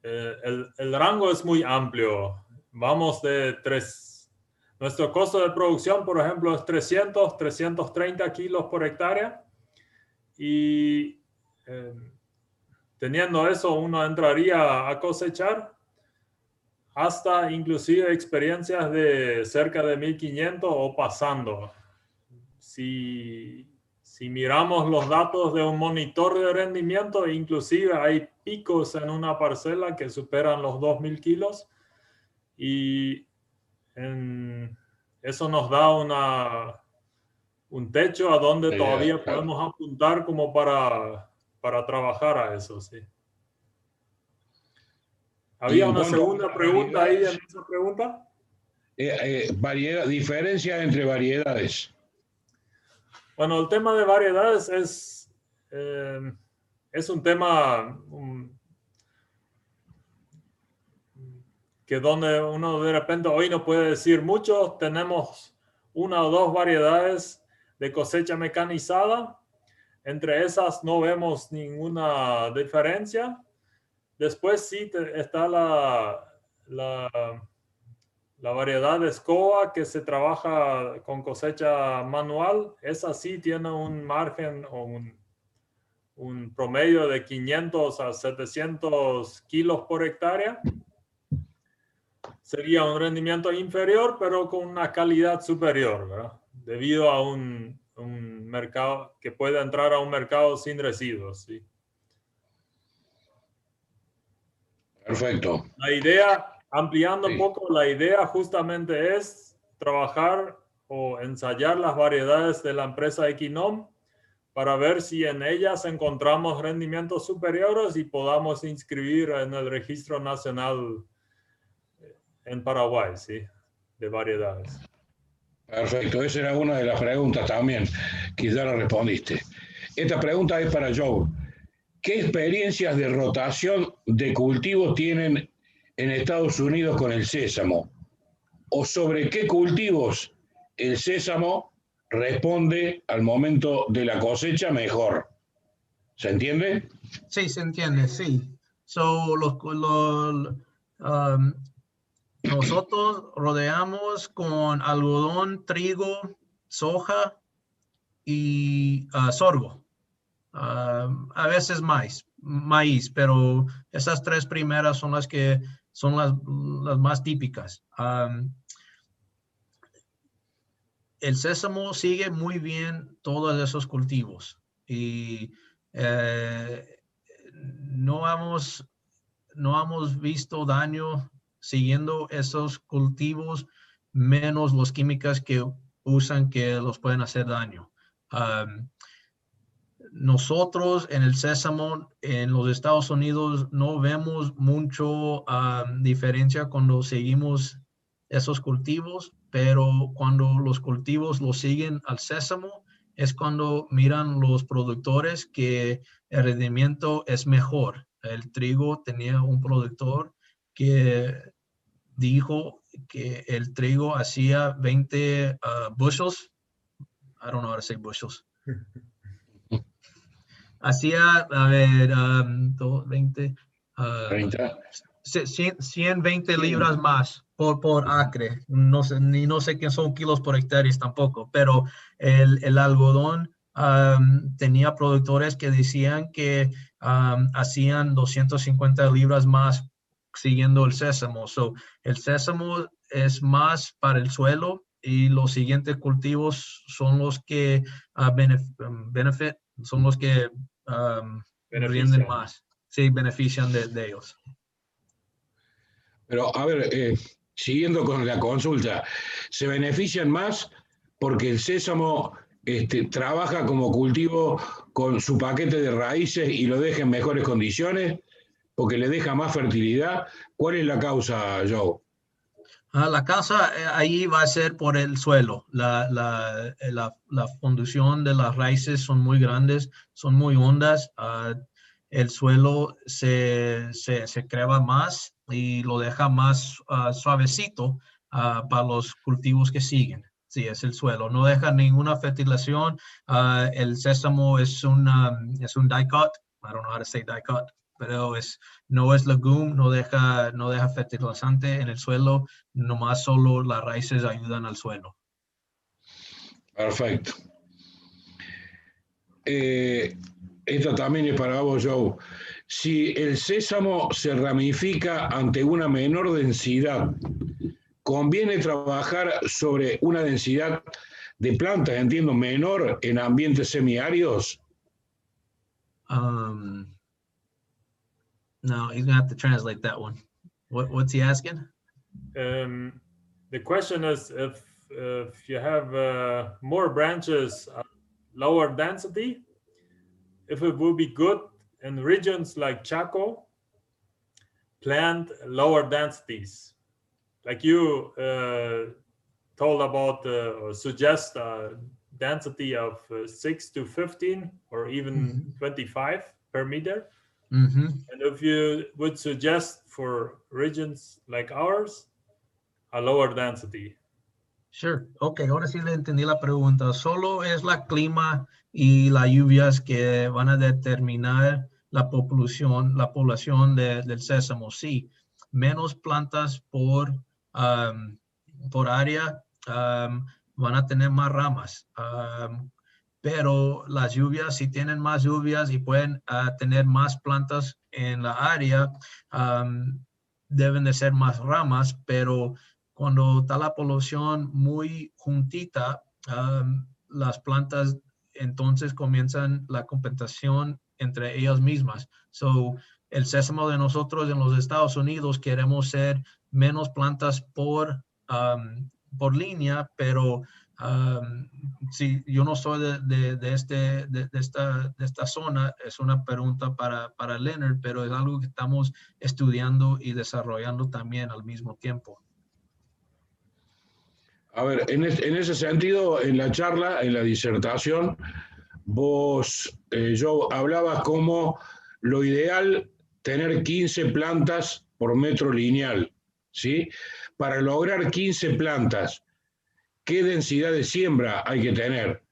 El rango es muy amplio. Vamos de nuestro costo de producción, por ejemplo, es 300, 330 kilos por hectárea. Y teniendo eso, uno entraría a cosechar hasta inclusive experiencias de cerca de 1500 o pasando. Si miramos los datos de un monitor de rendimiento, inclusive hay picos en una parcela que superan los 2000 kilos y eso nos da un techo a donde todavía podemos apuntar como para trabajar a eso, sí. ¿Había una segunda pregunta ahí en esa pregunta? Diferencia entre variedades. Bueno, el tema de variedades es un tema que donde uno de repente hoy no puede decir mucho. Tenemos una o dos variedades de cosecha mecanizada. Entre esas no vemos ninguna diferencia. Después sí está la variedad de Escoa que se trabaja con cosecha manual. Esa sí tiene un margen o un promedio de 500 a 700 kilos por hectárea. Sería un rendimiento inferior, pero con una calidad superior, ¿verdad? Debido a un mercado que puede entrar a un mercado sin residuos, ¿sí? Perfecto. La idea, ampliando un poco, la idea justamente es trabajar o ensayar las variedades de la empresa Equinom para ver si en ellas encontramos rendimientos superiores y podamos inscribir en el Registro Nacional en Paraguay, ¿sí? De variedades. Perfecto, esa era una de las preguntas también, que ya la respondiste. Esta pregunta es para Joe. ¿Qué experiencias de rotación de cultivos tienen en Estados Unidos con el sésamo? ¿O sobre qué cultivos el sésamo responde al momento de la cosecha mejor? ¿Se entiende? Sí, se entiende, sí. Nosotros rodeamos con algodón, trigo, soja y sorgo. A veces maíz, pero esas tres primeras son las que son las más típicas. El sésamo sigue muy bien todos esos cultivos y no hemos visto daño siguiendo esos cultivos, menos los químicos que usan que los pueden hacer daño. Nosotros en el sésamo en los Estados Unidos no vemos mucho diferencia cuando seguimos esos cultivos, pero cuando los cultivos los siguen al sésamo, es cuando miran los productores que el rendimiento es mejor. El trigo tenía un productor que dijo que el trigo hacía 20 bushels. I don't know how to say bushels. Hacía, a ver, 20, 30. 120 libras más por acre. No sé, no sé qué son kilos por hectáreas tampoco, pero el algodón tenía productores que decían que hacían 250 libras más siguiendo el sésamo. So, el sésamo es más para el suelo y los siguientes cultivos son los que son los que rinden más. Sí, benefician de ellos. Pero, a ver, siguiendo con la consulta, ¿se benefician más porque el sésamo trabaja como cultivo con su paquete de raíces y lo deja en mejores condiciones? ¿Porque le deja más fertilidad? ¿Cuál es la causa, Joe? La causa ahí va a ser por el suelo. La fundación de las raíces son muy grandes, son muy hondas. El suelo se creva más y lo deja más suavecito para los cultivos que siguen. Sí, es el suelo. No deja ninguna fertilización. El sésamo es un dicot. I don't know how to say dicot, pero no es legum, no deja fertilizante en el suelo. Nomás solo las raíces ayudan al suelo. Perfecto. Esta también es para vos, Joe. Si el sésamo se ramifica ante una menor densidad, ¿conviene trabajar sobre una densidad de plantas, entiendo, menor en ambientes semiáridos? No, he's going to have to translate that one. What's he asking? The question is if you have more branches, lower density, if it would be good in regions like Chaco, plant lower densities. Like you told about or suggest a density of 6 to 15 or even 25 per meter. And if you would suggest for regions like ours, a lower density. Sure. Ok, ahora sí le entendí la pregunta. Solo es la clima y las lluvias que van a determinar la población del sésamo. Sí, menos plantas por área van a tener más ramas. Pero las lluvias, si tienen más lluvias y pueden tener más plantas en la área, deben de ser más ramas, pero cuando está la población muy juntita, las plantas entonces comienzan la competición entre ellas mismas. So, el sésamo de nosotros en los Estados Unidos queremos ser menos plantas por línea, pero si yo no soy de esta zona, es una pregunta para Leonard, pero es algo que estamos estudiando y desarrollando también al mismo tiempo. A ver, en ese sentido, en la charla, en la disertación, vos, yo hablabas como lo ideal tener 15 plantas por metro lineal, ¿sí? Para lograr 15 plantas, ¿qué densidad de siembra hay que tener?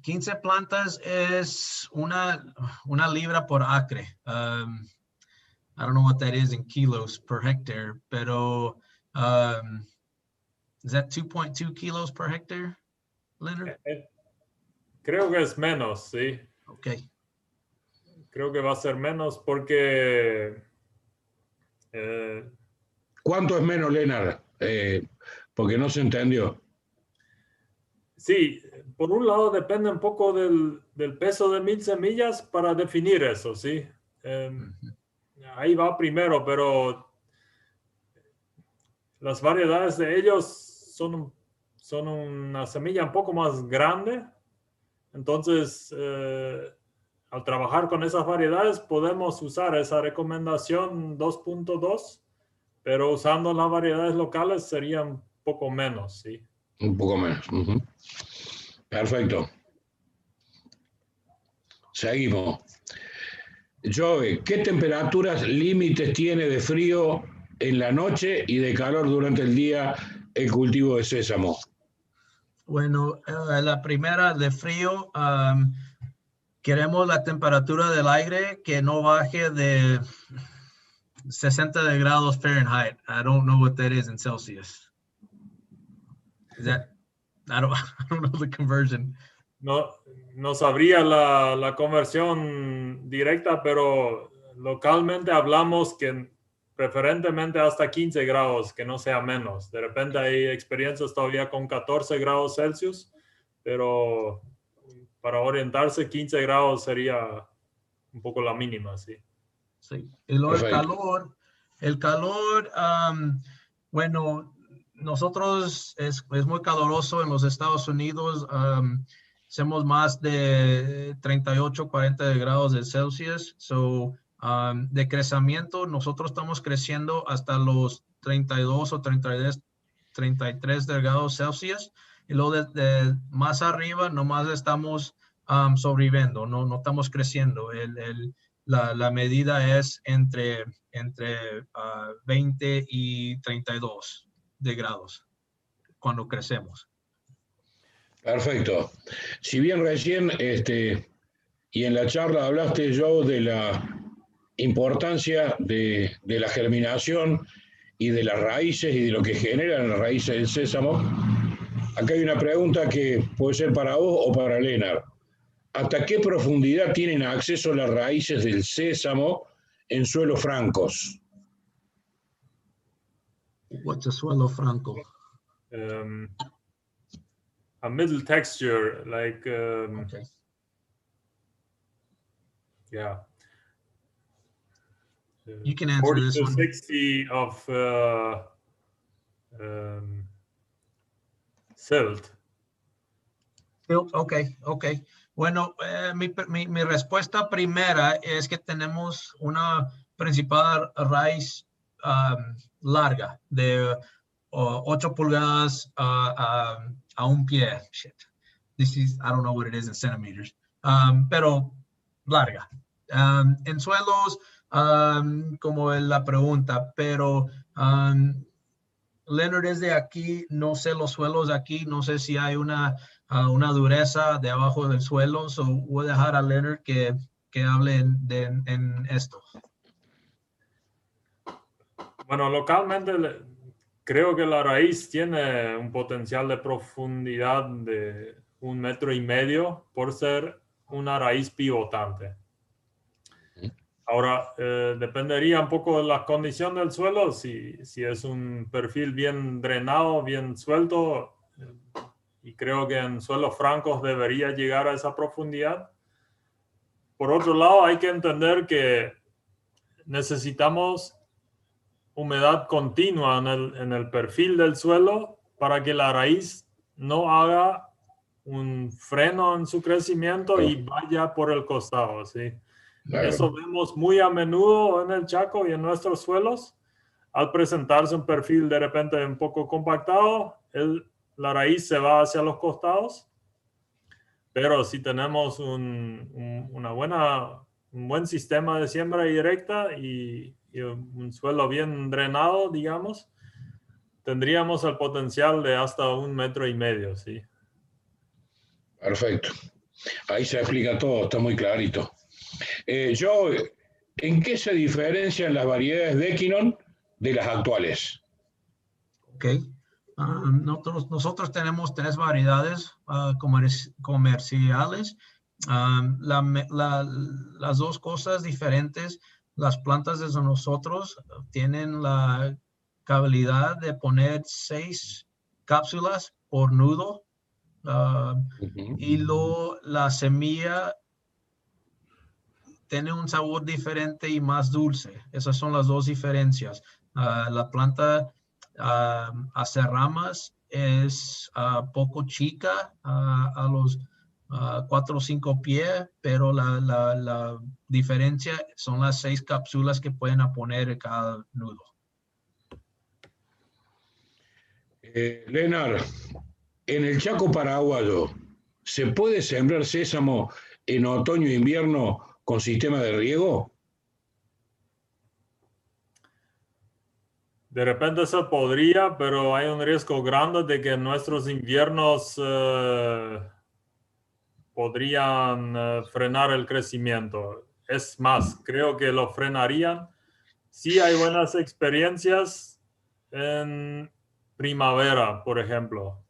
15 plantas es una libra por acre. I don't know what that is in kilos per hectare, pero is that 2.2 kilos per hectare, Leonard? Creo que es menos, sí. Ok. Creo que va a ser menos porque... ¿Cuánto es menos, Leonard? Porque no se entendió. Sí, por un lado depende un poco del peso de 1000 semillas para definir eso, ¿sí? Ahí va primero, pero las variedades de ellos son una semilla un poco más grande. Entonces, al trabajar con esas variedades podemos usar esa recomendación 2.2, pero usando las variedades locales sería un poco menos, ¿sí? Un poco menos. Perfecto. Seguimos. Joey, ¿qué temperaturas límites tiene de frío en la noche y de calor durante el día el cultivo de sésamo? Bueno, la primera de frío, queremos la temperatura del aire que no baje de 60 grados Fahrenheit. I don't know what that is in Celsius. Is that, I don't know the conversion. No sabría la conversión directa, pero localmente hablamos que preferentemente hasta 15 grados, que no sea menos. De repente hay experiencias todavía con 14 grados Celsius, pero para orientarse 15 grados sería un poco la mínima, sí. Sí. Y luego el calor, bueno, nosotros es muy caluroso en los Estados Unidos. Hacemos más de 38, 40 grados de Celsius. So, de crecimiento, nosotros estamos creciendo hasta los 32 o 33 grados Celsius. Y luego de más arriba, nomás estamos sobreviviendo, no estamos creciendo. La medida es entre 20 y 32 de grados cuando crecemos. Perfecto. Si bien recién y en la charla hablaste, Joe, de la importancia de la germinación y de las raíces y de lo que generan las raíces del sésamo, acá hay una pregunta que puede ser para vos o para Lennart. ¿Hasta qué profundidad tienen acceso las raíces del sésamo en suelos francos? What's a suelo franco? A middle texture, like Okay. yeah. You can answer 40 this to one. 60 of silt. Okay. Bueno, mi respuesta primera es que tenemos una principal raíz larga de 8 pulgadas a un pie. Shit. I don't know what it is in centimeters. Pero larga. En suelos, como la pregunta, pero Lennart es de aquí, no sé los suelos de aquí, no sé si hay una dureza de abajo del suelo, so voy a dejar a Lennart que hable en esto. Bueno, localmente creo que la raíz tiene un potencial de profundidad de 1,5 metros por ser una raíz pivotante. Ahora, dependería un poco de la condición del suelo, si es un perfil bien drenado, bien suelto, y creo que en suelos francos debería llegar a esa profundidad. Por otro lado, hay que entender que necesitamos humedad continua en el perfil del suelo para que la raíz no haga un freno en su crecimiento y vaya por el costado, ¿sí? Eso vemos muy a menudo en el Chaco y en nuestros suelos. Al presentarse un perfil de repente un poco compactado, la raíz se va hacia los costados. Pero si tenemos un buen sistema de siembra directa y un suelo bien drenado, digamos, tendríamos el potencial de hasta 1,5 metros, ¿sí? Perfecto. Ahí se explica todo, está muy clarito. Joe, ¿en qué se diferencian las variedades de Equinon de las actuales? Ok. Nosotros tenemos 3 variedades comerciales. Las 2 cosas diferentes, las plantas de nosotros tienen la capacidad de poner 6 cápsulas por nudo. Y la semilla tiene un sabor diferente y más dulce. Esas son las 2 diferencias. La planta hace ramas es poco chica, a los 4 o 5 pies, pero la diferencia son las 6 cápsulas que pueden poner en cada nudo. Lenar, en el Chaco paraguayo, ¿se puede sembrar sésamo en otoño e invierno con sistema de riego? De repente se podría, pero hay un riesgo grande de que nuestros inviernos podrían frenar el crecimiento. Es más, creo que lo frenarían. Sí hay buenas experiencias en primavera, por ejemplo.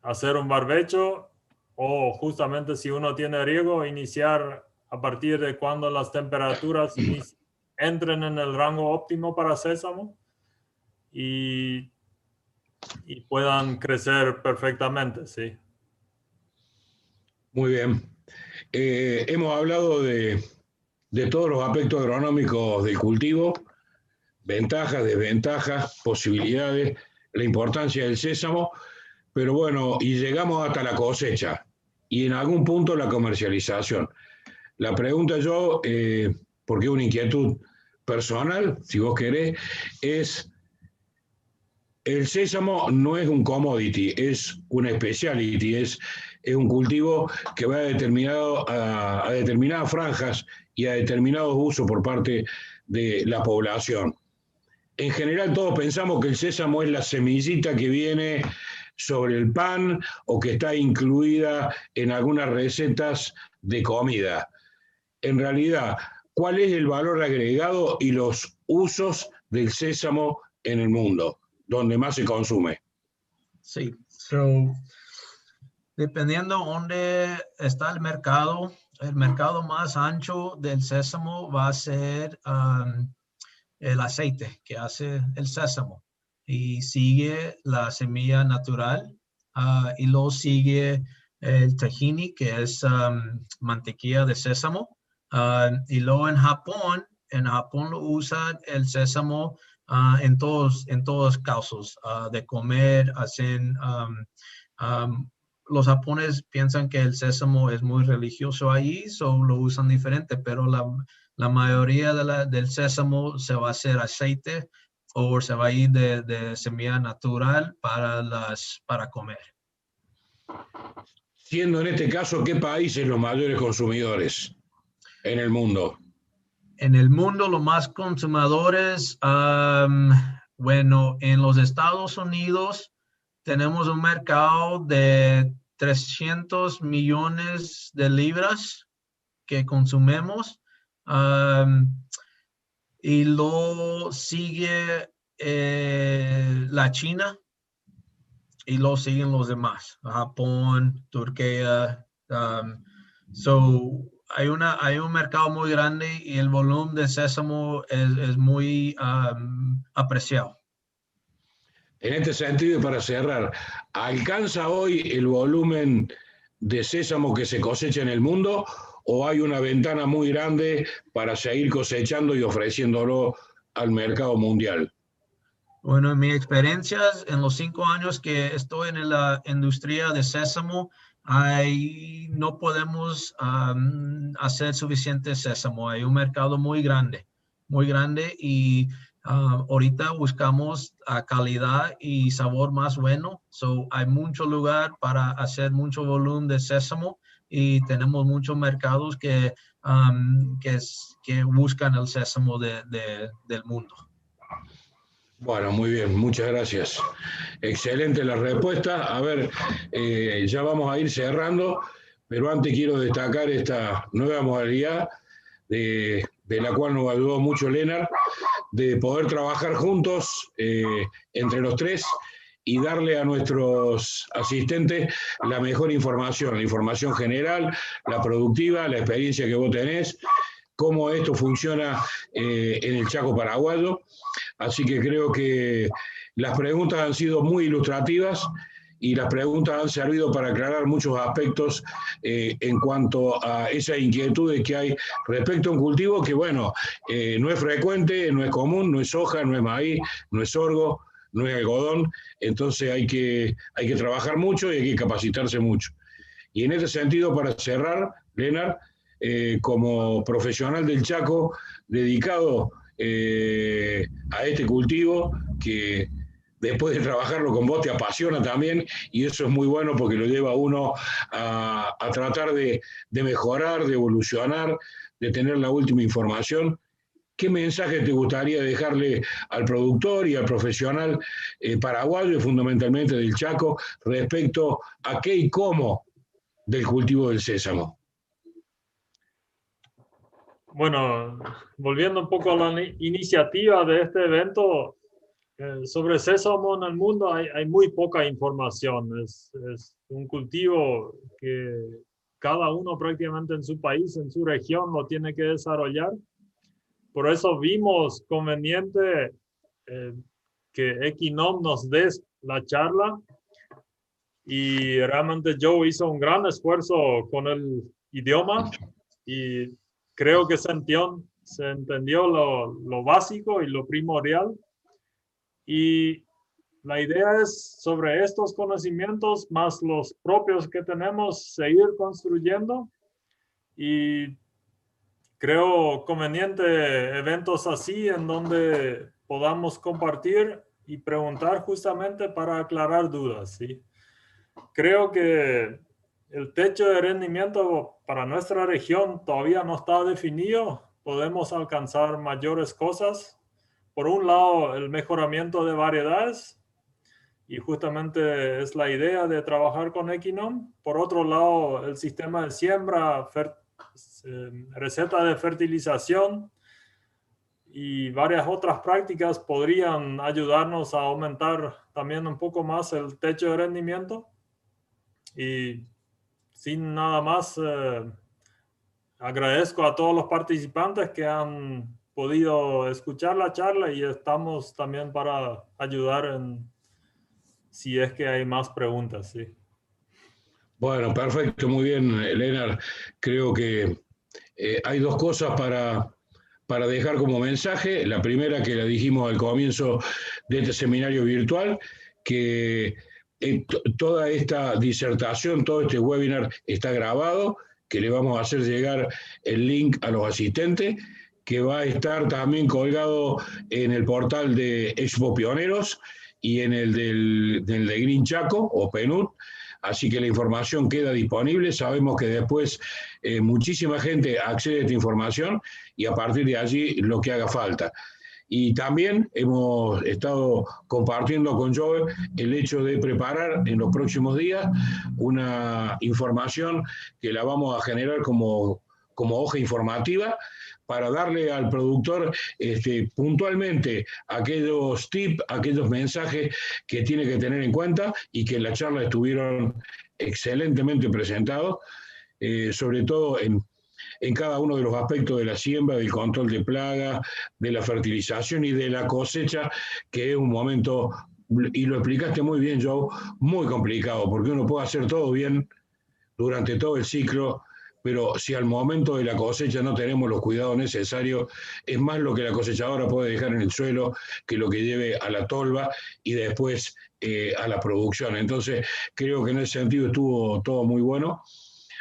Hacer un barbecho o justamente si uno tiene riego, iniciar a partir de cuando las temperaturas entren en el rango óptimo para sésamo y puedan crecer perfectamente, sí. Muy bien. Hemos hablado de todos los aspectos agronómicos del cultivo, ventajas, desventajas, posibilidades, la importancia del sésamo, pero bueno, y llegamos hasta la cosecha y en algún punto la comercialización. La pregunta yo, porque es una inquietud personal, si vos querés, es, el sésamo no es un commodity, es una speciality, es un cultivo que va a determinadas franjas y a determinados usos por parte de la población. En general todos pensamos que el sésamo es la semillita que viene sobre el pan o que está incluida en algunas recetas de comida. En realidad, ¿cuál es el valor agregado y los usos del sésamo en el mundo, donde más se consume? Sí, dependiendo dónde está el mercado más ancho del sésamo va a ser el aceite que hace el sésamo y sigue la semilla natural y luego sigue el tahini que es mantequilla de sésamo y luego en Japón lo usan el sésamo en todos casos de comer, hacen los japoneses piensan que el sésamo es muy religioso ahí, lo usan diferente, pero la mayoría del sésamo se va a hacer aceite o se va a ir de semilla natural para comer. Siendo en este caso, ¿qué países los mayores consumidores en el mundo? En el mundo, los más consumidores, bueno, en los Estados Unidos tenemos un mercado de 300 millones de libras que consumimos. Y luego sigue la China y luego siguen los demás, Japón, Turquía. Hay un mercado muy grande y el volumen de sésamo es muy apreciado. En este sentido, y para cerrar, ¿alcanza hoy el volumen de sésamo que se cosecha en el mundo o hay una ventana muy grande para seguir cosechando y ofreciéndolo al mercado mundial? Bueno, en mi experiencia, en los 5 años que estoy en la industria de sésamo, no podemos hacer suficiente sésamo. Hay un mercado muy grande y ahorita buscamos calidad y sabor más bueno. Hay mucho lugar para hacer mucho volumen de sésamo y tenemos muchos mercados que buscan el sésamo del mundo. Bueno, muy bien, muchas gracias. Excelente la respuesta. A ver, ya vamos a ir cerrando, pero antes quiero destacar esta nueva modalidad de la cual nos ayudó mucho Lenar, de poder trabajar juntos entre los tres y darle a nuestros asistentes la mejor información, la información general, la productiva, la experiencia que vos tenés, cómo esto funciona en el Chaco paraguayo. Así que creo que las preguntas han sido muy ilustrativas y las preguntas han servido para aclarar muchos aspectos en cuanto a esas inquietudes que hay respecto a un cultivo que, bueno, no es frecuente, no es común, no es soja, no es maíz, no es sorgo, no es algodón. Entonces hay que trabajar mucho y hay que capacitarse mucho. Y en ese sentido, para cerrar, Lenar, como profesional del Chaco, dedicado a este cultivo que después de trabajarlo con vos te apasiona también, y eso es muy bueno porque lo lleva a uno a tratar de mejorar, de evolucionar, de tener la última información. ¿Qué mensaje te gustaría dejarle al productor y al profesional paraguayo, fundamentalmente del Chaco, respecto a qué y cómo del cultivo del sésamo? Bueno, volviendo un poco a la iniciativa de este evento, sobre sésamo en el mundo hay muy poca información. Es un cultivo que cada uno prácticamente en su país, en su región, lo tiene que desarrollar. Por eso vimos conveniente que Equinom nos dé la charla, y realmente Joe hizo un gran esfuerzo con el idioma y creo que se entendió lo básico y lo primordial. Y la idea es, sobre estos conocimientos más los propios que tenemos, seguir construyendo, y creo conveniente eventos así en donde podamos compartir y preguntar justamente para aclarar dudas, ¿sí? Creo que el techo de rendimiento para nuestra región todavía no está definido. Podemos alcanzar mayores cosas. Por un lado, el mejoramiento de variedades, y justamente es la idea de trabajar con Equinom. Por otro lado, el sistema de siembra, receta de fertilización y varias otras prácticas podrían ayudarnos a aumentar también un poco más el techo de rendimiento. Y sin nada más, agradezco a todos los participantes que han podido escuchar la charla, y estamos también para ayudar si es que hay más preguntas. ¿Sí? Bueno, perfecto, muy bien, Leonard. Creo que hay dos cosas para dejar como mensaje. La primera, que la dijimos al comienzo de este seminario virtual, que toda esta disertación, todo este webinar está grabado, que le vamos a hacer llegar el link a los asistentes, que va a estar también colgado en el portal de Expo Pioneros y en el del de Green Chaco o PNUD. Así que la información queda disponible. Sabemos que después muchísima gente accede a esta información, y a partir de allí lo que haga falta. Y también hemos estado compartiendo con Joe el hecho de preparar en los próximos días una información que la vamos a generar como hoja informativa, para darle al productor puntualmente aquellos tips, aquellos mensajes que tiene que tener en cuenta, y que en la charla estuvieron excelentemente presentados, sobre todo en cada uno de los aspectos de la siembra, del control de plagas, de la fertilización y de la cosecha, que es un momento, y lo explicaste muy bien, Joe, muy complicado, porque uno puede hacer todo bien durante todo el ciclo, pero si al momento de la cosecha no tenemos los cuidados necesarios, es más lo que la cosechadora puede dejar en el suelo que lo que lleve a la tolva y después a la producción. Entonces, creo que en ese sentido estuvo todo muy bueno.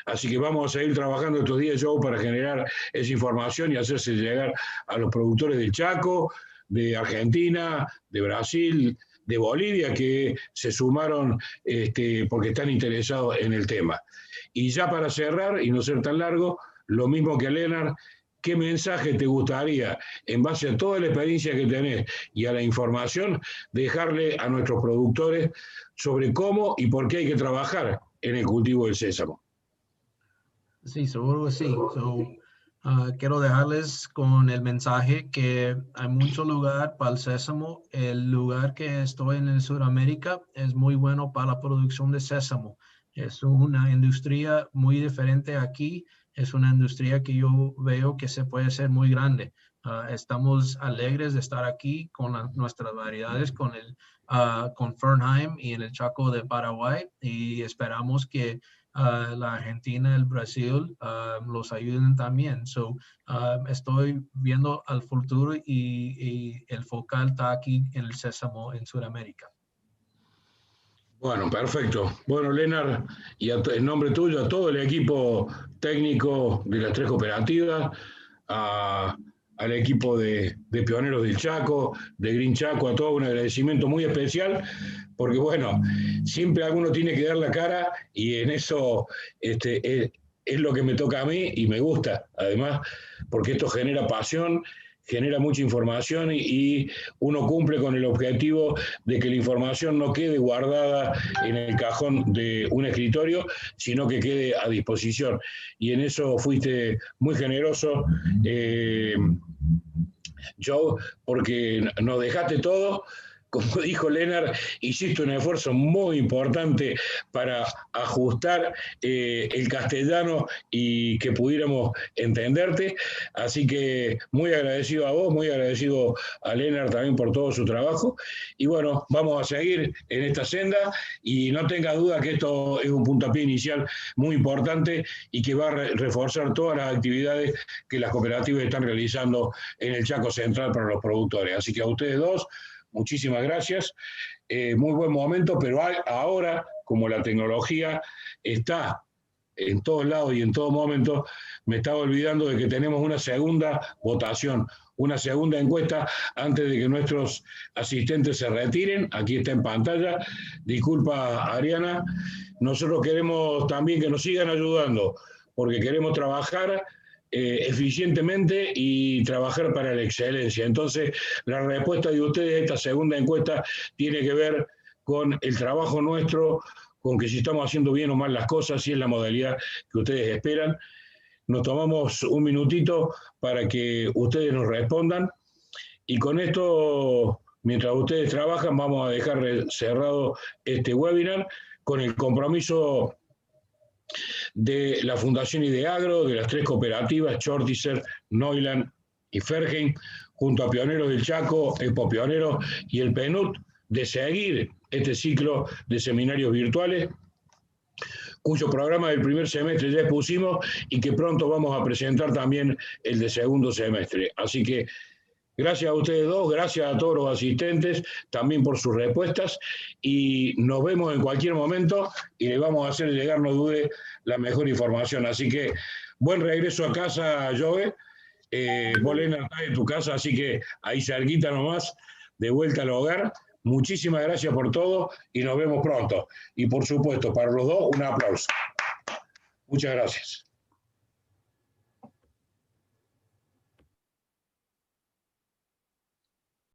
Así que vamos a seguir trabajando estos días, Joe, para generar esa información y hacerse llegar a los productores del Chaco, de Argentina, de Brasil, de Bolivia, que se sumaron porque están interesados en el tema. Y ya para cerrar, y no ser tan largo, lo mismo que a Leonard, ¿qué mensaje te gustaría, en base a toda la experiencia que tenés y a la información, dejarle a nuestros productores sobre cómo y por qué hay que trabajar en el cultivo del sésamo? Sí, seguro que sí. Quiero dejarles con el mensaje que hay mucho lugar para el sésamo. El lugar que estoy en Sudamérica es muy bueno para la producción de sésamo. Es una industria muy diferente aquí. Es una industria que yo veo que se puede ser muy grande. Estamos alegres de estar aquí con nuestras variedades, con Fernheim y en el Chaco de Paraguay, y esperamos que la Argentina y el Brasil los ayuden también. Estoy viendo al futuro, y el focal está aquí en el sésamo en Sudamérica. Bueno, perfecto. Bueno, Leonard, y en nombre tuyo, a todo el equipo técnico de las tres cooperativas, a al equipo de Pioneros del Chaco, de Green Chaco, a todos un agradecimiento muy especial, porque bueno, siempre alguno tiene que dar la cara y en eso es lo que me toca a mí y me gusta, además, porque esto genera pasión, genera mucha información y uno cumple con el objetivo de que la información no quede guardada en el cajón de un escritorio, sino que quede a disposición. Y en eso fuiste muy generoso, Joe, porque nos dejaste todo. Como dijo Lennart, hiciste un esfuerzo muy importante para ajustar el castellano y que pudiéramos entenderte. Así que muy agradecido a vos, muy agradecido a Lennart también por todo su trabajo. Y bueno, vamos a seguir en esta senda y no tengas duda que esto es un puntapié inicial muy importante y que va a reforzar todas las actividades que las cooperativas están realizando en el Chaco Central para los productores. Así que a ustedes dos, muchísimas gracias, muy buen momento, pero ahora, como la tecnología está en todos lados y en todo momento, me estaba olvidando de que tenemos una segunda votación, una segunda encuesta antes de que nuestros asistentes se retiren. Aquí está en pantalla. Disculpa, Ariana. Nosotros queremos también que nos sigan ayudando, porque queremos trabajar eficientemente y trabajar para la excelencia. Entonces, la respuesta de ustedes a esta segunda encuesta tiene que ver con el trabajo nuestro, con que si estamos haciendo bien o mal las cosas, si es la modalidad que ustedes esperan. Nos tomamos un minutito para que ustedes nos respondan y con esto, mientras ustedes trabajan, vamos a dejar cerrado este webinar con el compromiso de la Fundación Ideagro, de las tres cooperativas, Chortizer, Neuland y Fergen, junto a Pioneros del Chaco, Expo Pioneros y el PNUD, de seguir este ciclo de seminarios virtuales, cuyo programa del primer semestre ya expusimos y que pronto vamos a presentar también el de segundo semestre. Así que gracias a ustedes dos, gracias a todos los asistentes, también por sus respuestas, y nos vemos en cualquier momento y le vamos a hacer llegar, no dude, la mejor información. Así que buen regreso a casa, Joe. Vos, Lena, estás en tu casa, así que ahí cerquita nomás, de vuelta al hogar. Muchísimas gracias por todo y nos vemos pronto. Y por supuesto, para los dos, un aplauso. Muchas gracias.